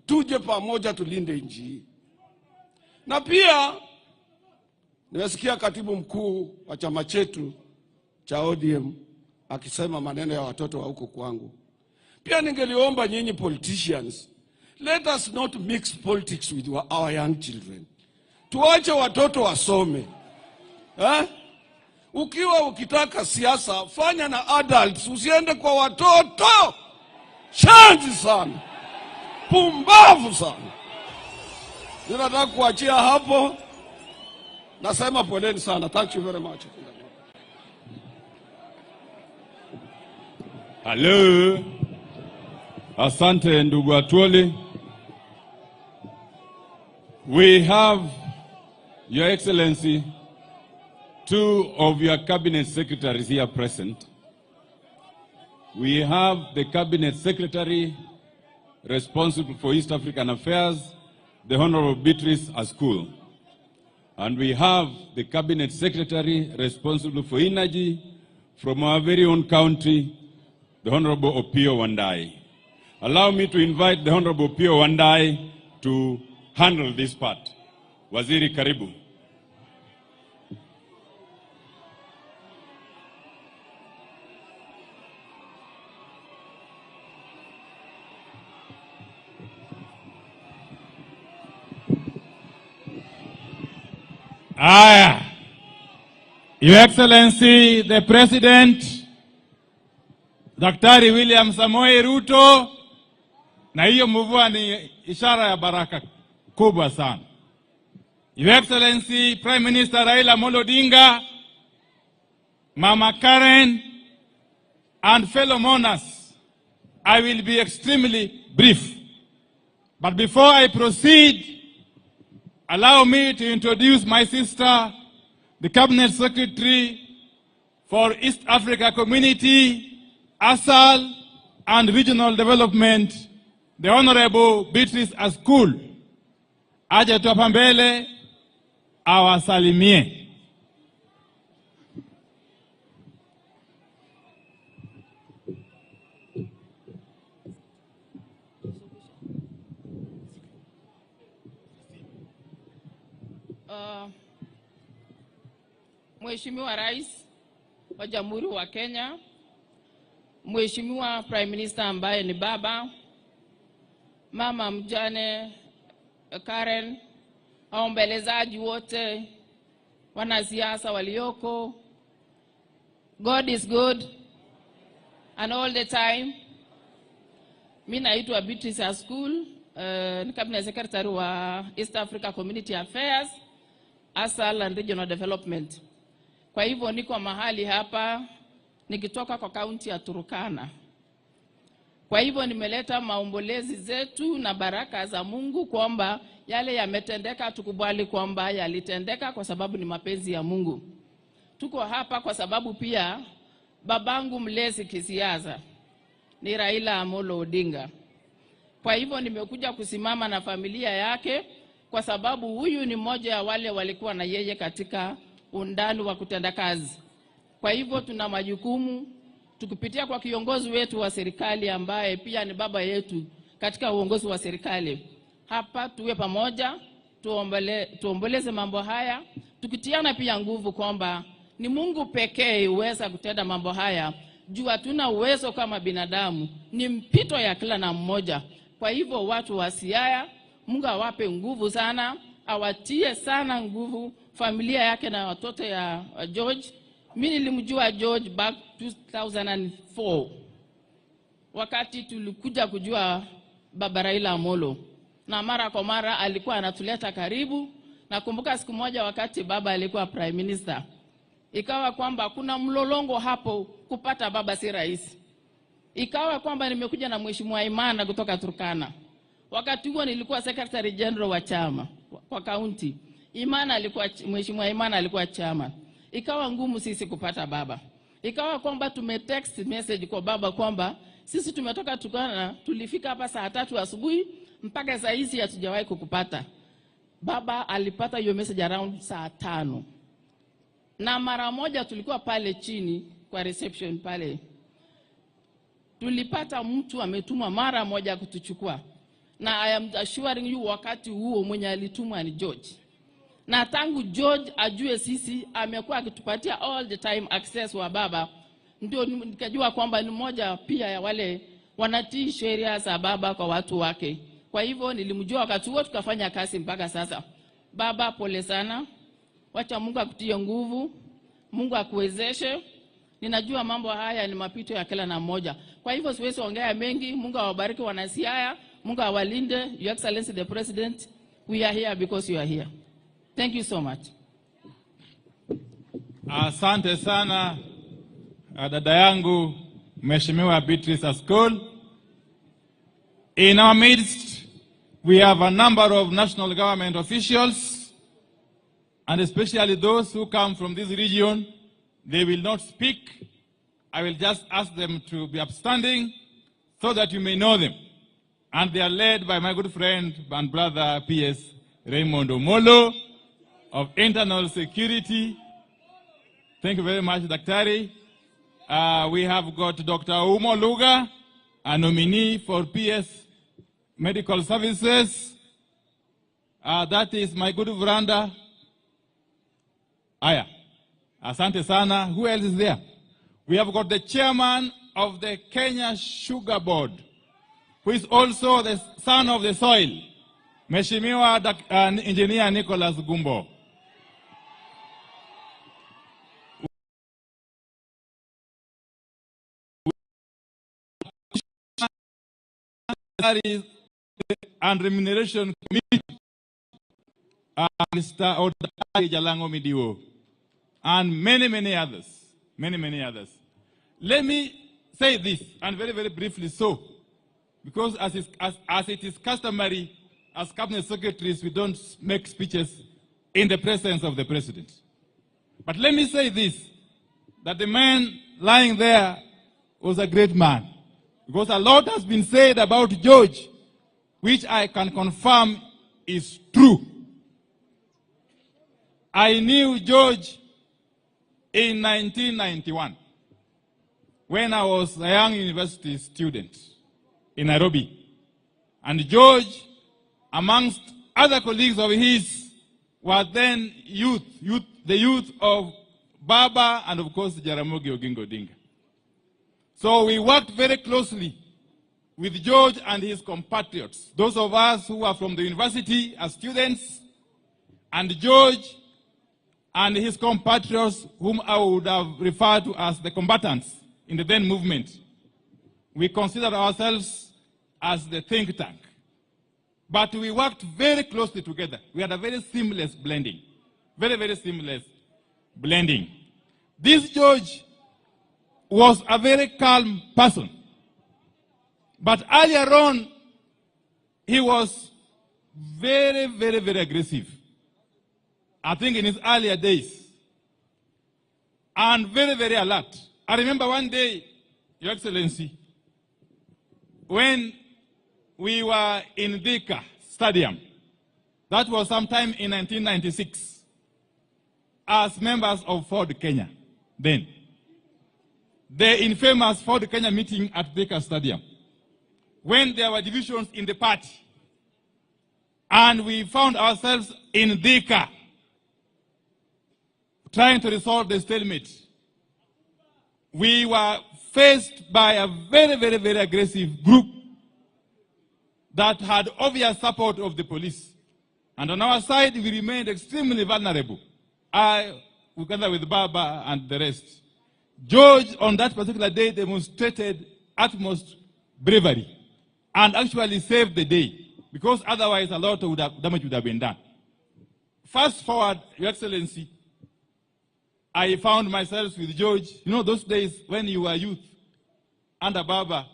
tuje pamoja tulinde nchi hii. Na pia nimesikia katibu mkuu wa chama chetu cha ODM akisema maneno ya watoto wa huko kwangu. Pia ningeliomba nyinyi politicians, let us not mix politics with our young children. Tuache watoto wasome. Ukiwa ukitaka siasa, fanya na adults, usiende kwa watoto. Shanzi sana. Pumbavu sana. Ninataka kuachia hapo. Nasema poleni sana. Thank you very much. Hello. Asante ndugu Atwoli. We have, Your Excellency, 2 of your cabinet secretaries here present. We have the cabinet secretary responsible for East African affairs, the Honorable Beatrice Askul. And we have the cabinet secretary responsible for energy from our very own country, the Honorable Opio Wandai. Allow me to invite the Honorable Pio Wandai to handle this part. Waziri, karibu. Your Excellency, the President, Daktari William Samoei Ruto, na hiyo mvua ni ishara ya baraka kubwa sana. Your Excellency, Prime Minister Raila Odinga, Mama Karen, and fellow mourners, I will be extremely brief. But before I proceed, allow me to introduce my sister, the Cabinet Secretary for East Africa Community, ASAL, and Regional Development, the Honorable Beatrice Askul. Aje tu hapa mbele awasalimie. Mheshimiwa Rais wa Jamhuri wa Kenya, Mheshimiwa Prime Minister ambaye ni baba, mama mjane Karen, waombelezaji wote, wanasiasa walioko, God is good and all the time. Mimi naitwa Beatrice Askul, ni Cabinet Secretary wa East Africa Community Affairs, ASAL and Regional Development. Kwa hivyo niko mahali hapa nikitoka kwa kaunti ya Turkana. Kwa hivyo nimeleta maombolezi zetu na baraka za Mungu kwamba yale yametendeka tukubali kwamba yalitendeka kwa sababu ni mapenzi ya Mungu. Tuko hapa kwa sababu pia babangu mlezi kisiasa ni Raila Odinga. Kwa hivyo nimekuja kusimama na familia yake kwa sababu huyu ni mmoja ya wale walikuwa na yeye katika undani wa kutenda kazi. Kwa hivyo tuna majukumu tukipitia kwa kiongozi wetu wa serikali ambaye pia ni baba yetu katika uongozi wa serikali. Hapa tuwe pamoja, tuomboleze mambo haya, tukitiana pia nguvu kwamba ni Mungu pekee uweza kutenda mambo haya. Juu hatuna uwezo kama binadamu, ni mpito ya kila na mmoja. Kwa hivyo watu wa Siaya, Mungu awape nguvu sana, awatie sana nguvu familia yake na watoto ya George. Mimi nilimjua George back 2004. Wakati tulikuja kujua baba Raila Amolo. Na mara kwa mara alikuwa anatuleta karibu. Nakumbuka siku moja wakati baba alikuwa Prime Minister. Ikawa kwamba kuna mlolongo hapo kupata baba si rahisi. Ikawa kwamba nimekuja na Mheshimiwa Imana kutoka Turkana. Wakati huo nilikuwa Secretary General wa chama kwa county. Mheshimiwa Imana alikuwa chama. Ikawa ngumu sisi kupata baba. Ikawa kwamba tumetext message kwa baba kwamba sisi tumetoka Turkana, tulifika hapa saa 3 asubuhi mpaka saa hizi hatujawahi kukupata. Baba alipata hiyo message around saa 5. Na mara moja tulikuwa pale chini kwa reception pale. Tulipata mtu ametumwa mara moja kutuchukua. Na I am assuring you wakati huo mwenye alitumwa ni George. Na tangu George ajue sisi amekuwa akitupatia all the time access wa baba. Ndio nikajua kwamba ni mmoja pia ya wale wanatii sheria za baba kwa watu wake. Kwa hivyo nilimjua wakati huo tukafanya kazi mpaka sasa. Baba pole sana. Wacha Mungu akutie nguvu. Mungu akuwezeshe. Ninajua mambo haya ni mapito ya kila na mmoja. Kwa hivyo siwezi ongea mengi. Mungu awabariki wana Siaya. Mungu awalinde. Your Excellency the President, we are here because you are here. Thank you so much. Asante sana dada yangu Mheshimiwa Beatrice Askul. In our midst, we have a number of national government officials, and especially those who come from this region. They will not speak. I will just ask them to be upstanding so that you may know them. And they are led by my good friend and brother PS Raymond Omolo of Internal Security. Thank you very much, Daktari. We have got Dr. Umo Luga a nominee for PS Medical Services. That is my good Vranda. Aya. Asante sana. Who else is there? We have got the chairman of the Kenya Sugar Board, who is also the son of the soil, Mheshimiwa Engineer Nicholas Gumbo. And Remuneration Committee, Mr. Odari Jalango Midiwo, and many others, many others. Let me say this, and very briefly so, because as it is customary, as cabinet secretaries, we don't make speeches in the presence of the president. But let me say this, that the man lying there was a great man, because a lot has been said about George, which I can confirm is true. I knew George in 1991 when I was a young university student in Nairobi. And George, amongst other colleagues of his, were then the youth of Baba and of course Jaramogi Oginga Odinga. So we worked very closely with George and his compatriots, those of us who are from the university as students, and George and his compatriots, whom I would have referred to as the combatants in the then movement. We considered ourselves as the think tank. But we worked very closely together. We had a very seamless blending. Very seamless blending. This George was a very calm person. But earlier on, he was very aggressive. I think in his earlier days. And very alert. I remember one day, Your Excellency, when we were in Thika Stadium, that was sometime in 1996, as members of Ford Kenya, then. The infamous Ford Kenya meeting at Thika Stadium, when there were divisions in the party, and we found ourselves in Thika, trying to resolve the stalemate. We were faced by a very aggressive group that had obvious support of the police. And on our side, we remained extremely vulnerable. I, together with Baba and the rest. George, on that particular day, demonstrated utmost bravery and actually saved the day, because otherwise a lot of damage would have been done. Fast forward, Your Excellency, I found myself with George. You know, those days when you were youth, under Baba,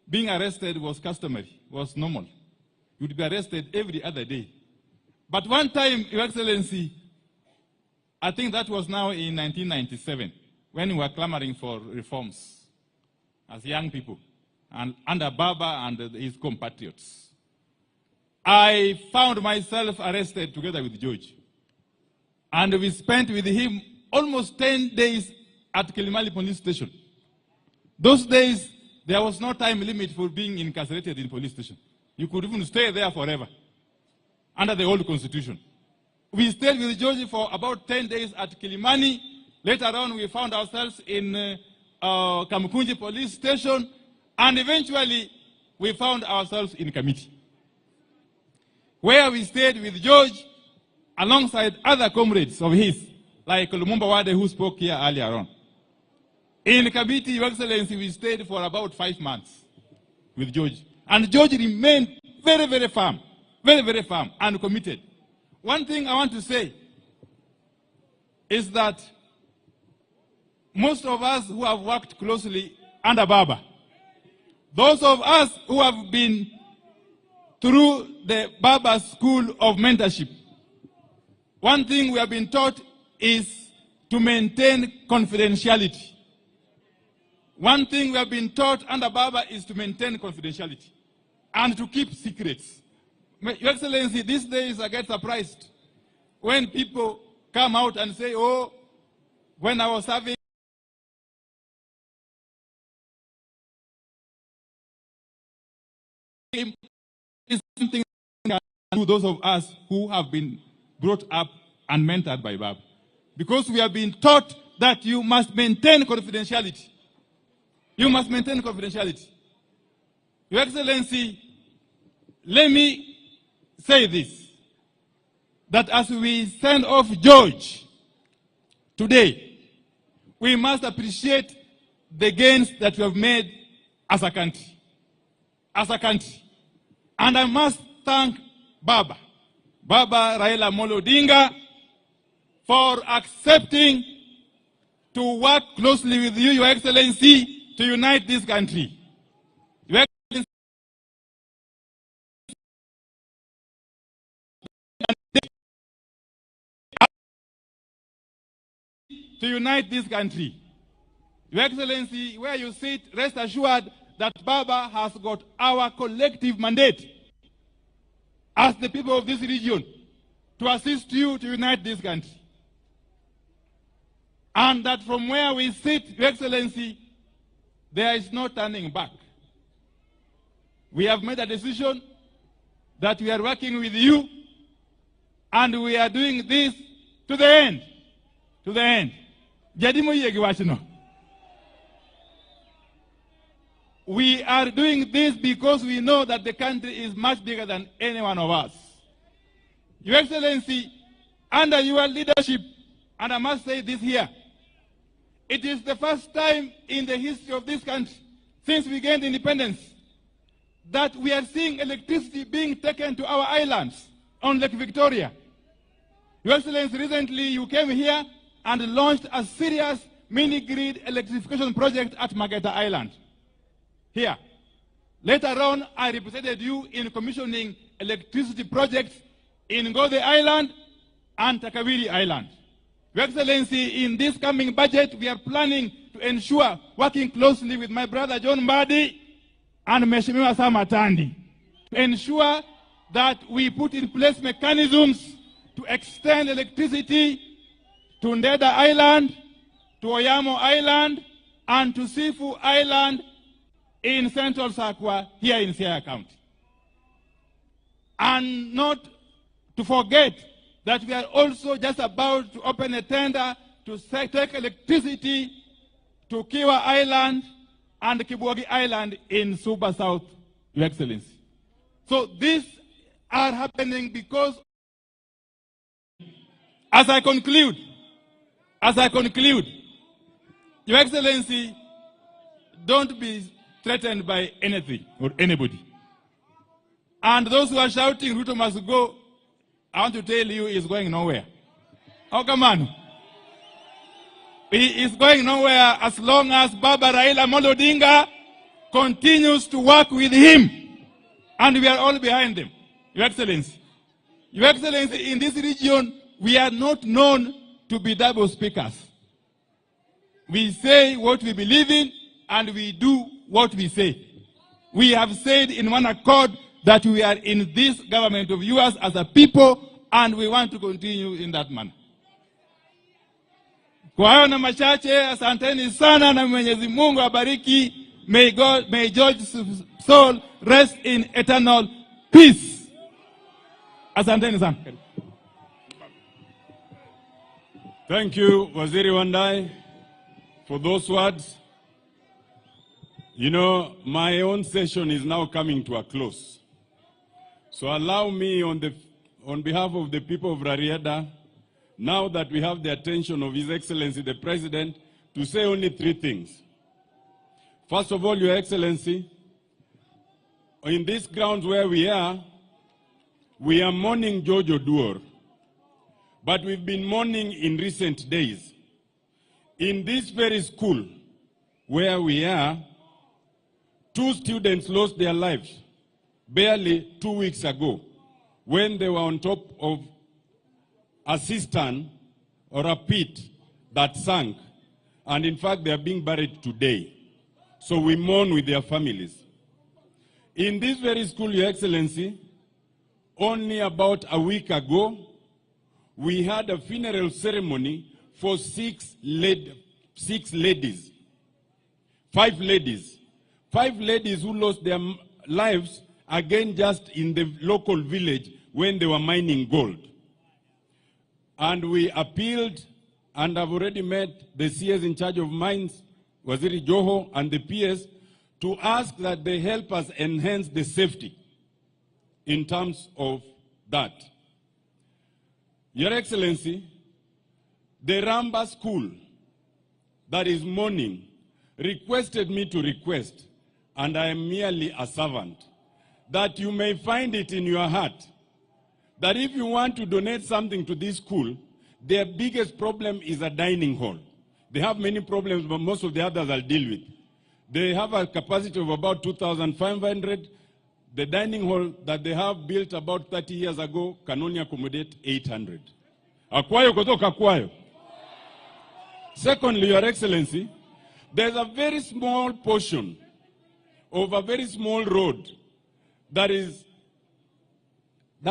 being arrested was customary, was normal. You'd be arrested every other day. But one time, Your Excellency, I think that was now in 1997, when we were clamoring for reforms as young people, and under Baba and his compatriots. I found myself arrested together with George. And we spent with him almost 10 days at Kilimali police station. Those days, there was no time limit for being incarcerated in police station. You could even stay there forever, under the old constitution. We stayed with George for about 10 days at Kilimani. Later on, we found ourselves in Kamukunji police station, and eventually, we found ourselves in Kamiti, where we stayed with George alongside other comrades of his, like Lumumba Wade, who spoke here earlier on. In Kamiti, Your Excellency, we stayed for about 5 months with George. And George remained very firm, very firm and committed. One thing I want to say is that most of us who have worked closely under Baba, those of us who have been through the Baba School of Mentorship, one thing we have been taught is to maintain confidentiality. One thing we have been taught under Baba is to maintain confidentiality and to keep secrets. Your Excellency, these days I get surprised when people come out and say, oh, when I was serving him is something to those of us who have been brought up and mentored by Baba. Because we have been taught that you must maintain confidentiality. You must maintain confidentiality. Your Excellency, let me say this, that as we send off George today, we must appreciate the gains that we have made as a country. As a country. And I must thank Baba Raila Odinga, for accepting to work closely with you, Your Excellency, to unite this country. Your Excellency, to unite this country. Your Excellency, where you sit, rest assured that Baba has got our collective mandate as the people of this region to assist you to unite this country. And that from where we sit, Your Excellency, there is no turning back. We have made a decision that we are working with you, and we are doing this to the end. To the end. We are doing this because we know that the country is much bigger than any one of us. Your Excellency, under your leadership, and I must say this here, it is the first time in the history of this country, since we gained independence, that we are seeing electricity being taken to our islands on Lake Victoria. Your Excellency, recently you came here and launched a serious mini-grid electrification project at Mageta Island. Here. Later on, I represented you in commissioning electricity projects in Ngode Island and Takawiri Island. Your Excellency, in this coming budget, we are planning to ensure, working closely with my brother John Mbadi and Mheshimiwa Samatandi, to ensure that we put in place mechanisms to extend electricity to Ndeda Island, to Oyamo Island, and to Sifu Island in Central Sakwa, here in Siaya County. And not to forget that we are also just about to open a tender to take electricity to Kiwa Island and Kibuagi Island in Suba South, Your Excellency. So these are happening because, as I conclude, Your Excellency, don't be threatened by anything or anybody. And those who are shouting, Ruto must go, I want to tell you, he's going nowhere. Oh, come on. He is going nowhere as long as Baba Raila Odinga continues to work with him. And we are all behind him. Your Excellency. Your Excellency, in this region, we are not known to be double speakers. We say what we believe in, and we do what we say. We have said in one accord that we are in this government of yours as a people, and we want to continue in that manner. Kwa hayo na machache, asanteni sana na Mwenyezi Mungu abariki. May George's soul rest in eternal peace. Asanteni sana. Thank you, Waziri Wandai, for those words. You know, my own session is now coming to a close. So allow me on behalf of the people of Rarieda, now that we have the attention of His Excellency the President, to say only three things. First of all, Your Excellency, in these grounds where we are mourning George Oduor, but we've been mourning in recent days. In this very school where we are, 2 students lost their lives barely 2 weeks ago when they were on top of a cistern or a pit that sank. And in fact, they are being buried today. So we mourn with their families. In this very school, Your Excellency, only about a week ago, we had a funeral ceremony for 5 ladies who lost their lives again just in the local village when they were mining gold. And we appealed, and I've already met the CS in charge of mines, Waziri Joho, and the PS, to ask that they help us enhance the safety in terms of that. Your Excellency, the Ramba School that is mourning requested me to request, and I am merely a servant, that you may find it in your heart that if you want to donate something to this school, their biggest problem is a dining hall. They have many problems, but most of the others I'll deal with. They have a capacity of about 2,500. The dining hall that they have built about 30 years ago can only accommodate 800. Akwayo kutoka akwayo. Secondly, Your Excellency, there's a very small portion of a very small road that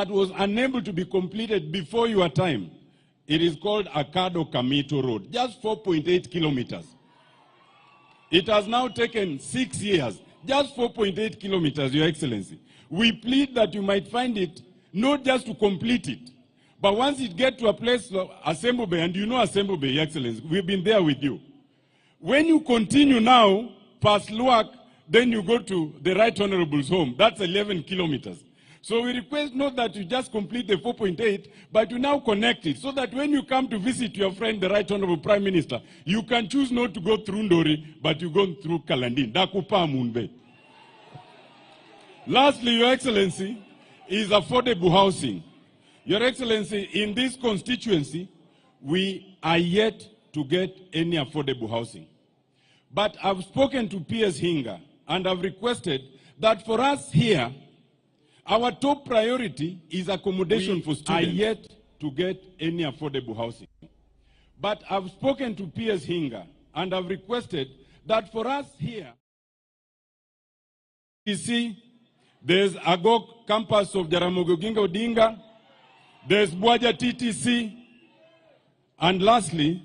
was unable to be completed before your time. It is called Akado Kamito Road, just 4.8 kilometers. It has now taken 6 years, just 4.8 kilometers, Your Excellency. We plead that you might find it, not just to complete it, but once it gets to a place like Assembly Bay, and you know Assembly Bay, Your Excellency, we've been there with you. When you continue now, past Luak, then you go to the Right Honorable's home. That's 11 kilometers. So we request not that you just complete the 4.8, but you now connect it, so that when you come to visit your friend, the Right Honorable Prime Minister, you can choose not to go through Ndori, but you go through Kalandin. Dakupa Munbe. Lastly, Your Excellency, is affordable housing. Your Excellency, in this constituency, we are yet to get any affordable housing. But I've spoken to PS Hinga, and I've requested that for us here, our top priority is accommodation for students. We are yet to get any affordable housing. But I've spoken to PS Hinga, and I've requested that for us here, Kisii, there's Agok campus of Jaramogi Odinga, there's Bwaja TTC, and lastly,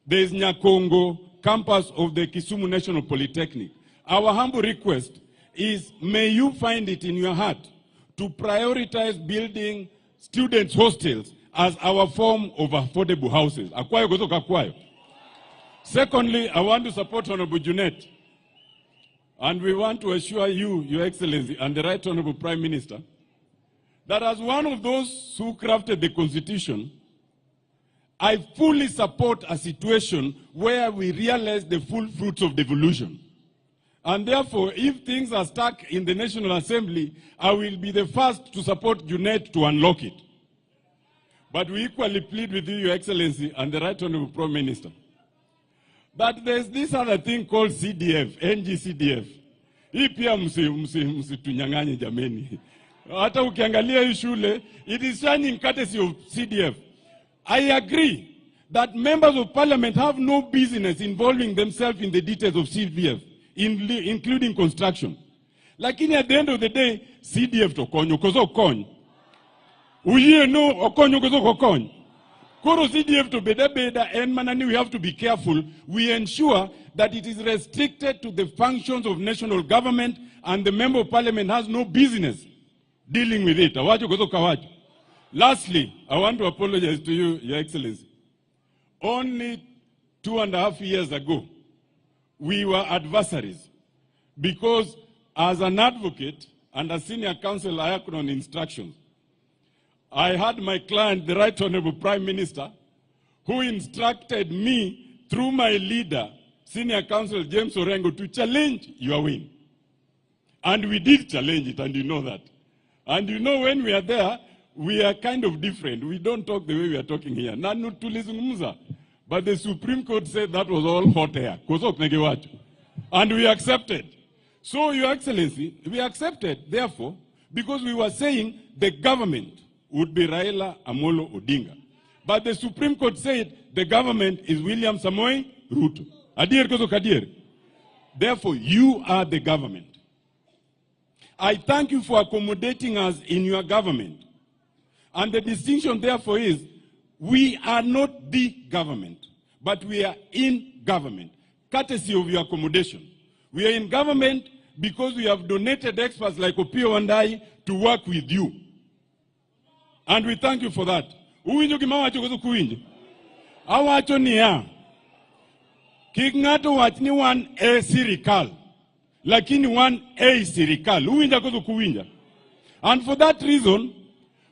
there's Nyakongo campus of the Kisumu National Polytechnic. Our humble request is, may you find it in your heart to prioritize building students' hostels as our form of affordable houses. Akwayo kutoka akwayo. Secondly, I want to support Honorable Junet, and we want to assure you, Your Excellency, and the Right Honorable Prime Minister, that as one of those who crafted the Constitution, I fully support a situation where we realize the full fruits of devolution. And therefore, if things are stuck in the National Assembly, I will be the first to support Junet to unlock it. But we equally plead with you, Your Excellency, and the Right Honorable Prime Minister, that there's this other thing called CDF, NGCDF. Hii pia msitunyang'anye jameni. Hata ukiangalia hii shule, it is shining courtesy of CDF. I agree that members of parliament have no business involving themselves in the details of CDF, including construction. Lakini at the end of the day, CDF to konyo kozo konyo. Uye no okonyo kozo kokonyo. Koro CDF to beda and manani, we have to be careful. We ensure that it is restricted to the functions of national government, and the member of parliament has no business dealing with it. Awajo kozo kawajo. Lastly, I want to apologize to you, Your Excellency. Only 2.5 years ago, we were adversaries because as an advocate and a senior counsel, I acted on instructions. I had my client, the Right Honorable Prime Minister, who instructed me through my leader, Senior Counsel James Orengo, to challenge your win. And we did challenge it, and you know that. And you know, when we are there, we are kind of different. We don't talk the way we are talking here. But the Supreme Court said that was all hot air. And we accepted. So, Your Excellency, we accepted, therefore, because we were saying the government would be Raila Amolo Odinga. But the Supreme Court said the government is William Samoei Ruto. Adir kozo kadir. Therefore, you are the government. I thank you for accommodating us in your government. And the distinction, therefore, is we are not the government, but we are in government, courtesy of your accommodation. We are in government because we have donated experts like Opio and I to work with you. And we thank you for that. Uwinjo gima wacho gozo kuwinjo. Awacho niya. Kik ng'ato wach ni wan e sirikal. Lakini wan e sirikal. Uwinja gozo kuwinja. And for that reason,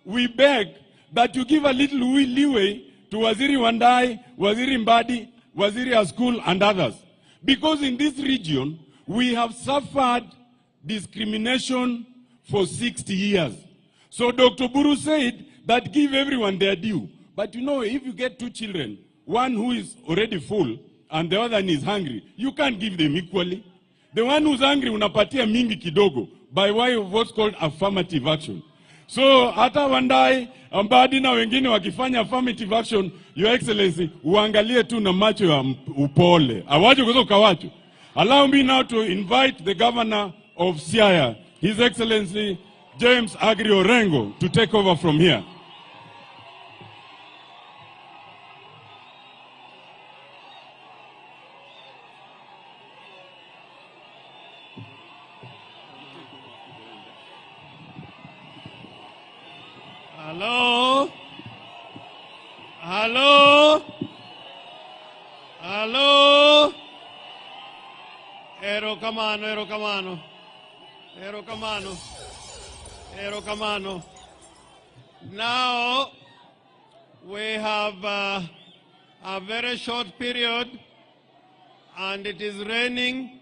we beg that you give a little leeway to Waziri Wandai, Waziri Mbadi, Waziri Askul and others. Because in this region, we have suffered discrimination for 60 years. So Dr. Buru said that give everyone their due. But you know, if you get two children, one who is already full and the other one is hungry, you can't give them equally. The one who's hungry unapatia mingi kidogo by way of what's called affirmative action. So hata Wandai, Mbadi na wengine wakifanya affirmative action, Your Excellency, uangalie tu na macho ya upole. Awacho kuzo kawacho. Allow me now to invite the Governor of Siaya, His Excellency James Agri Orengo, to take over from here. Hello? Hello? Hello? Ero kamano, ero kamano. Ero kamano. Ero kamano. Now, we have a very short period and it is raining,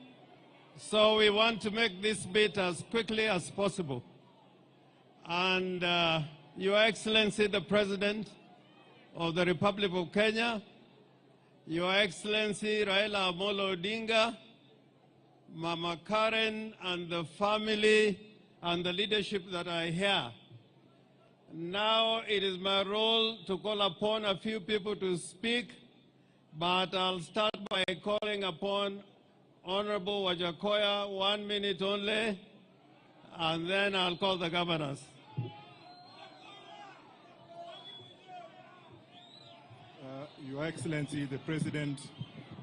so we want to make this bit as quickly as possible. And Your Excellency, the President of the Republic of Kenya, Your Excellency Raila Odinga, Mama Karen and the family and the leadership that are here. Now it is my role to call upon a few people to speak, but I'll start by calling upon Honorable Wajakoya, 1 minute only, and then I'll call the governors. Your Excellency, the President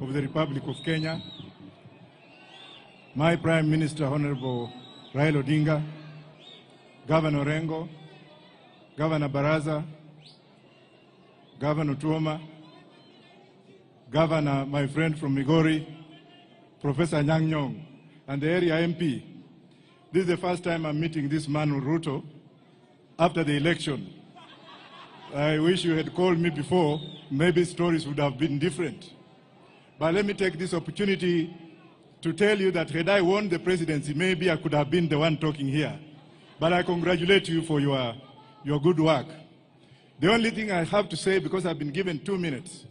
of the Republic of Kenya, my Prime Minister, Honorable Raila Odinga, Governor Orengo, Governor Baraza, Governor Tuoma, Governor, my friend from Migori, Professor Nyang' Nyong, and the area MP. This is the first time I'm meeting this man, Ruto, after the election. I wish you had called me before, maybe stories would have been different. But let me take this opportunity to tell you that had I won the presidency, maybe I could have been the one talking here. But I congratulate you for your good work. The only thing I have to say, because I've been given 2 minutes,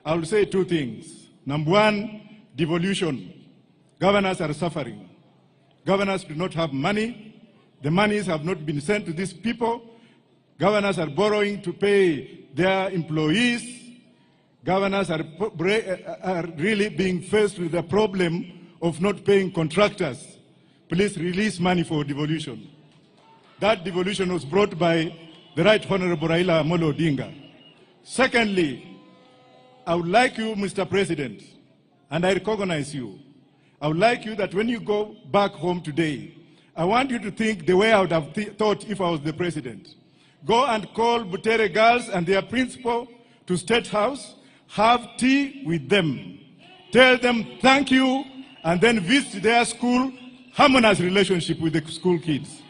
I will say two things. Number one, devolution. Governors are suffering. Governors do not have money. The monies have not been sent to these people. Governors are borrowing to pay their employees. Governors are really being faced with the problem of not paying contractors. Please release money for devolution. That devolution was brought by the Right Honorable Raila Odinga. Secondly, I would like you, Mr. President, and I recognize you, I would like you that when you go back home today, I want you to think the way I would have thought if I was the president. Go and call Butere girls and their principal to State House, have tea with them. Tell them thank you, and then visit their school, harmonize relationship with the school kids.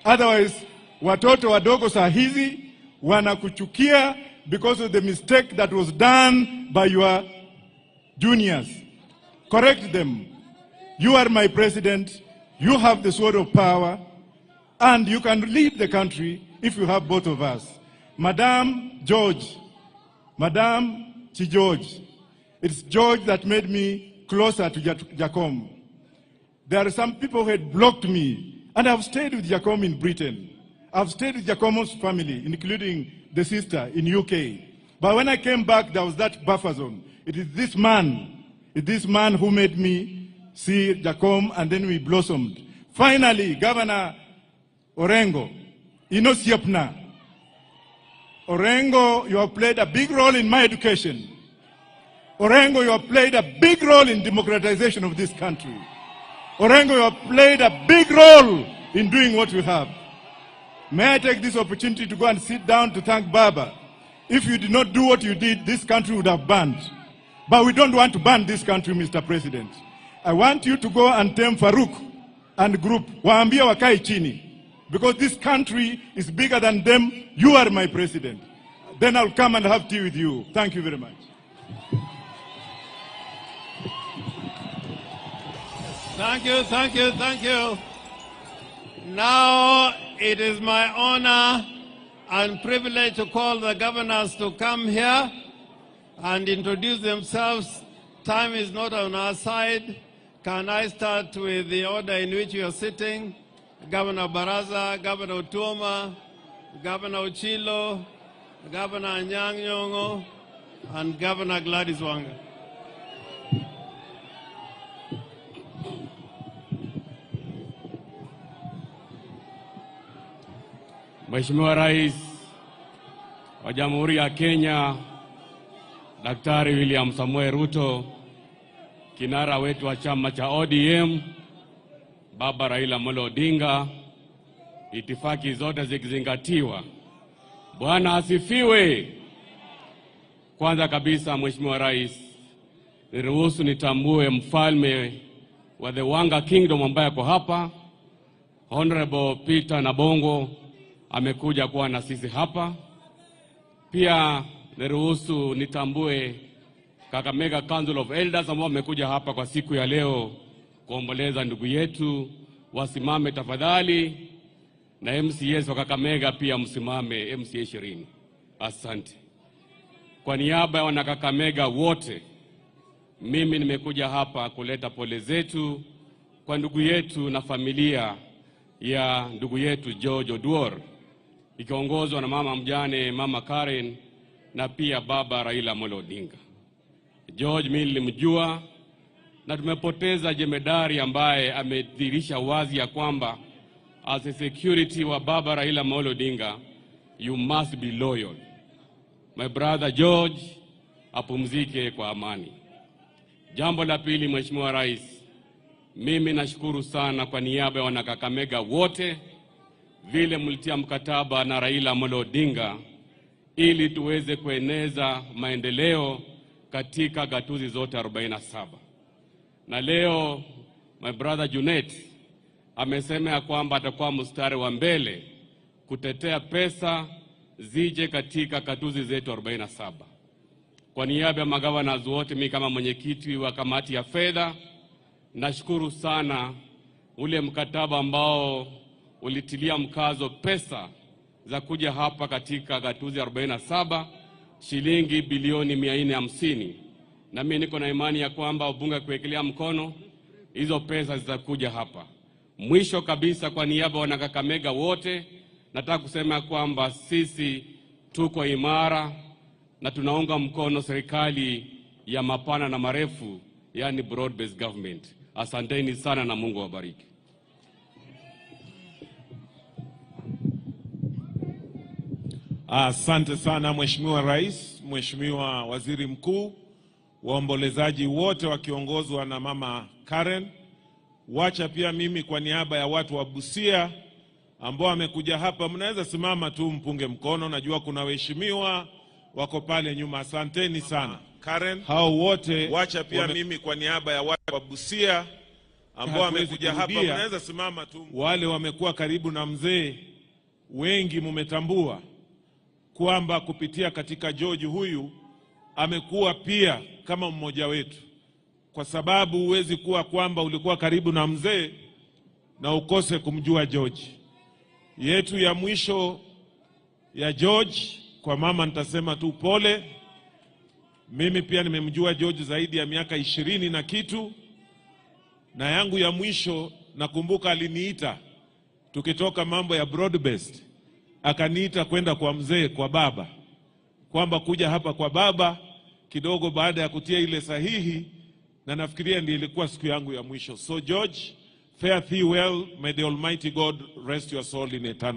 Otherwise, watoto wadogo saa hizi wanakuchukia because of the mistake that was done by your juniors. Correct them. You are my president. You have the sword of power, and you can lead the country if you have both of us. Madam George, Madam George, it's George that made me closer to Jacom. There are some people who had blocked me, and I've stayed with Jacom in Britain. I've stayed with Jacom's family, including the sister in UK. But when I came back, there was that buffer zone. It is this man who made me see Jacom, and then we blossomed. Finally, Governor Orengo, Inosiapna. Orengo, you have played a big role in my education. Orengo, you have played a big role in democratization of this country. Orengo, you have played a big role in doing what we have. May I take this opportunity to go and sit down to thank Baba. If you did not do what you did, this country would have burned. But we don't want to burn this country, Mr. President. I want you to go and tell Farouk and group, waambie wakae chini. Because this country is bigger than them. You are my president. Then I'll come and have tea with you. Thank you very much. Thank you, thank you, thank you. Now it is my honor and privilege to call the governors to come here and introduce themselves. Time is not on our side. Can I start with the order in which you are sitting? Governor Baraza, Governor Tuoma, Governor Ochilo, Governor Anyang' Nyong'o, and Governor Gladys Wanga. Mheshimiwa Rais wa Jamhuri ya Kenya, Daktari William Samoei Ruto, kinara wetu wa chama cha ODM, Baba Raila Odinga, itifaki zote zikizingatiwa. Bwana asifiwe. Kwanza kabisa, Mheshimiwa Rais, niruhusu nitambue mfalme wa the Wanga Kingdom ambaye ako hapa, Honorable Peter Nabongo, amekuja kuwa na sisi hapa. Pia niruhusu nitambue Kakamega Council of Elders ambao wamekuja hapa kwa siku ya leo kuomboleza ndugu yetu. Wasimame tafadhali, na MCS wa Kakamega pia msimame, MCA 20. Asante. Kwa niaba ya wana Kakamega wote, mimi nimekuja hapa kuleta pole zetu kwa ndugu yetu na familia ya ndugu yetu George Oduor, ikiongozwa na mama mjane, Mama Karen, na pia Baba Raila Odinga. George mimi nilimjua, na tumepoteza jemedari ambaye amedhihirisha wazi ya kwamba as a security wa Baba Raila Odinga, you must be loyal. My brother George apumzike kwa amani. Jambo la pili, Mheshimiwa Rais, mimi nashukuru sana kwa niaba ya wana Kakamega wote vile mlitia mkataba na Raila Odinga ili tuweze kueneza maendeleo katika gatuzi zote 47. Na leo my brother Junet amesema ya kwamba atakuwa mstari wa mbele kutetea pesa zije katika gatuzi zetu 47. Kwa niaba ya magavana wote, mimi kama mwenyekiti wa kamati ya fedha, nashukuru sana ule mkataba ambao ulitilia mkazo pesa za kuja hapa katika gatuzi 47, shilingi bilioni 450. Na mimi niko na imani ya kwamba wabunge kuwekelea mkono hizo pesa zitakuja hapa. Mwisho kabisa, kwa niaba wana Kakamega wote, nataka kusema kwamba sisi tuko imara na tunaunga mkono serikali ya mapana na marefu, yani broad based government. Asanteni sana na Mungu awabariki. Asante sana Mheshimiwa Rais, Mheshimiwa Waziri Mkuu, waombolezaji wote wakiongozwa na Mama Karen. Wacha pia mimi kwa niaba ya watu wa Busia ambao wamekuja hapa, mnaweza simama tu mpunge mkono, najua kuna waheshimiwa wako pale nyuma. Asanteni sana Karen. Hao wote, wacha pia mimi kwa niaba ya watu wa Busia ambao wamekuja hapa, mnaweza simama tu. Wale wamekuwa karibu na mzee, wengi mumetambua kwamba kupitia katika George huyu amekuwa pia kama mmoja wetu, kwa sababu huwezi kuwa kwamba ulikuwa karibu na mzee na ukose kumjua George. Yetu ya mwisho ya George, kwa mama nitasema tu pole. Mimi pia nimemjua George zaidi ya miaka 20 na kitu, na yangu ya mwisho nakumbuka aliniita tukitoka mambo ya broad based, akaniita kwenda kwa mzee, kwa baba, kwamba kuja hapa kwa baba kidogo baada ya kutia ile sahihi, na nafikiria ndiyo ilikuwa siku yangu ya mwisho. So George, fare thee well, may the Almighty God rest your soul in eternal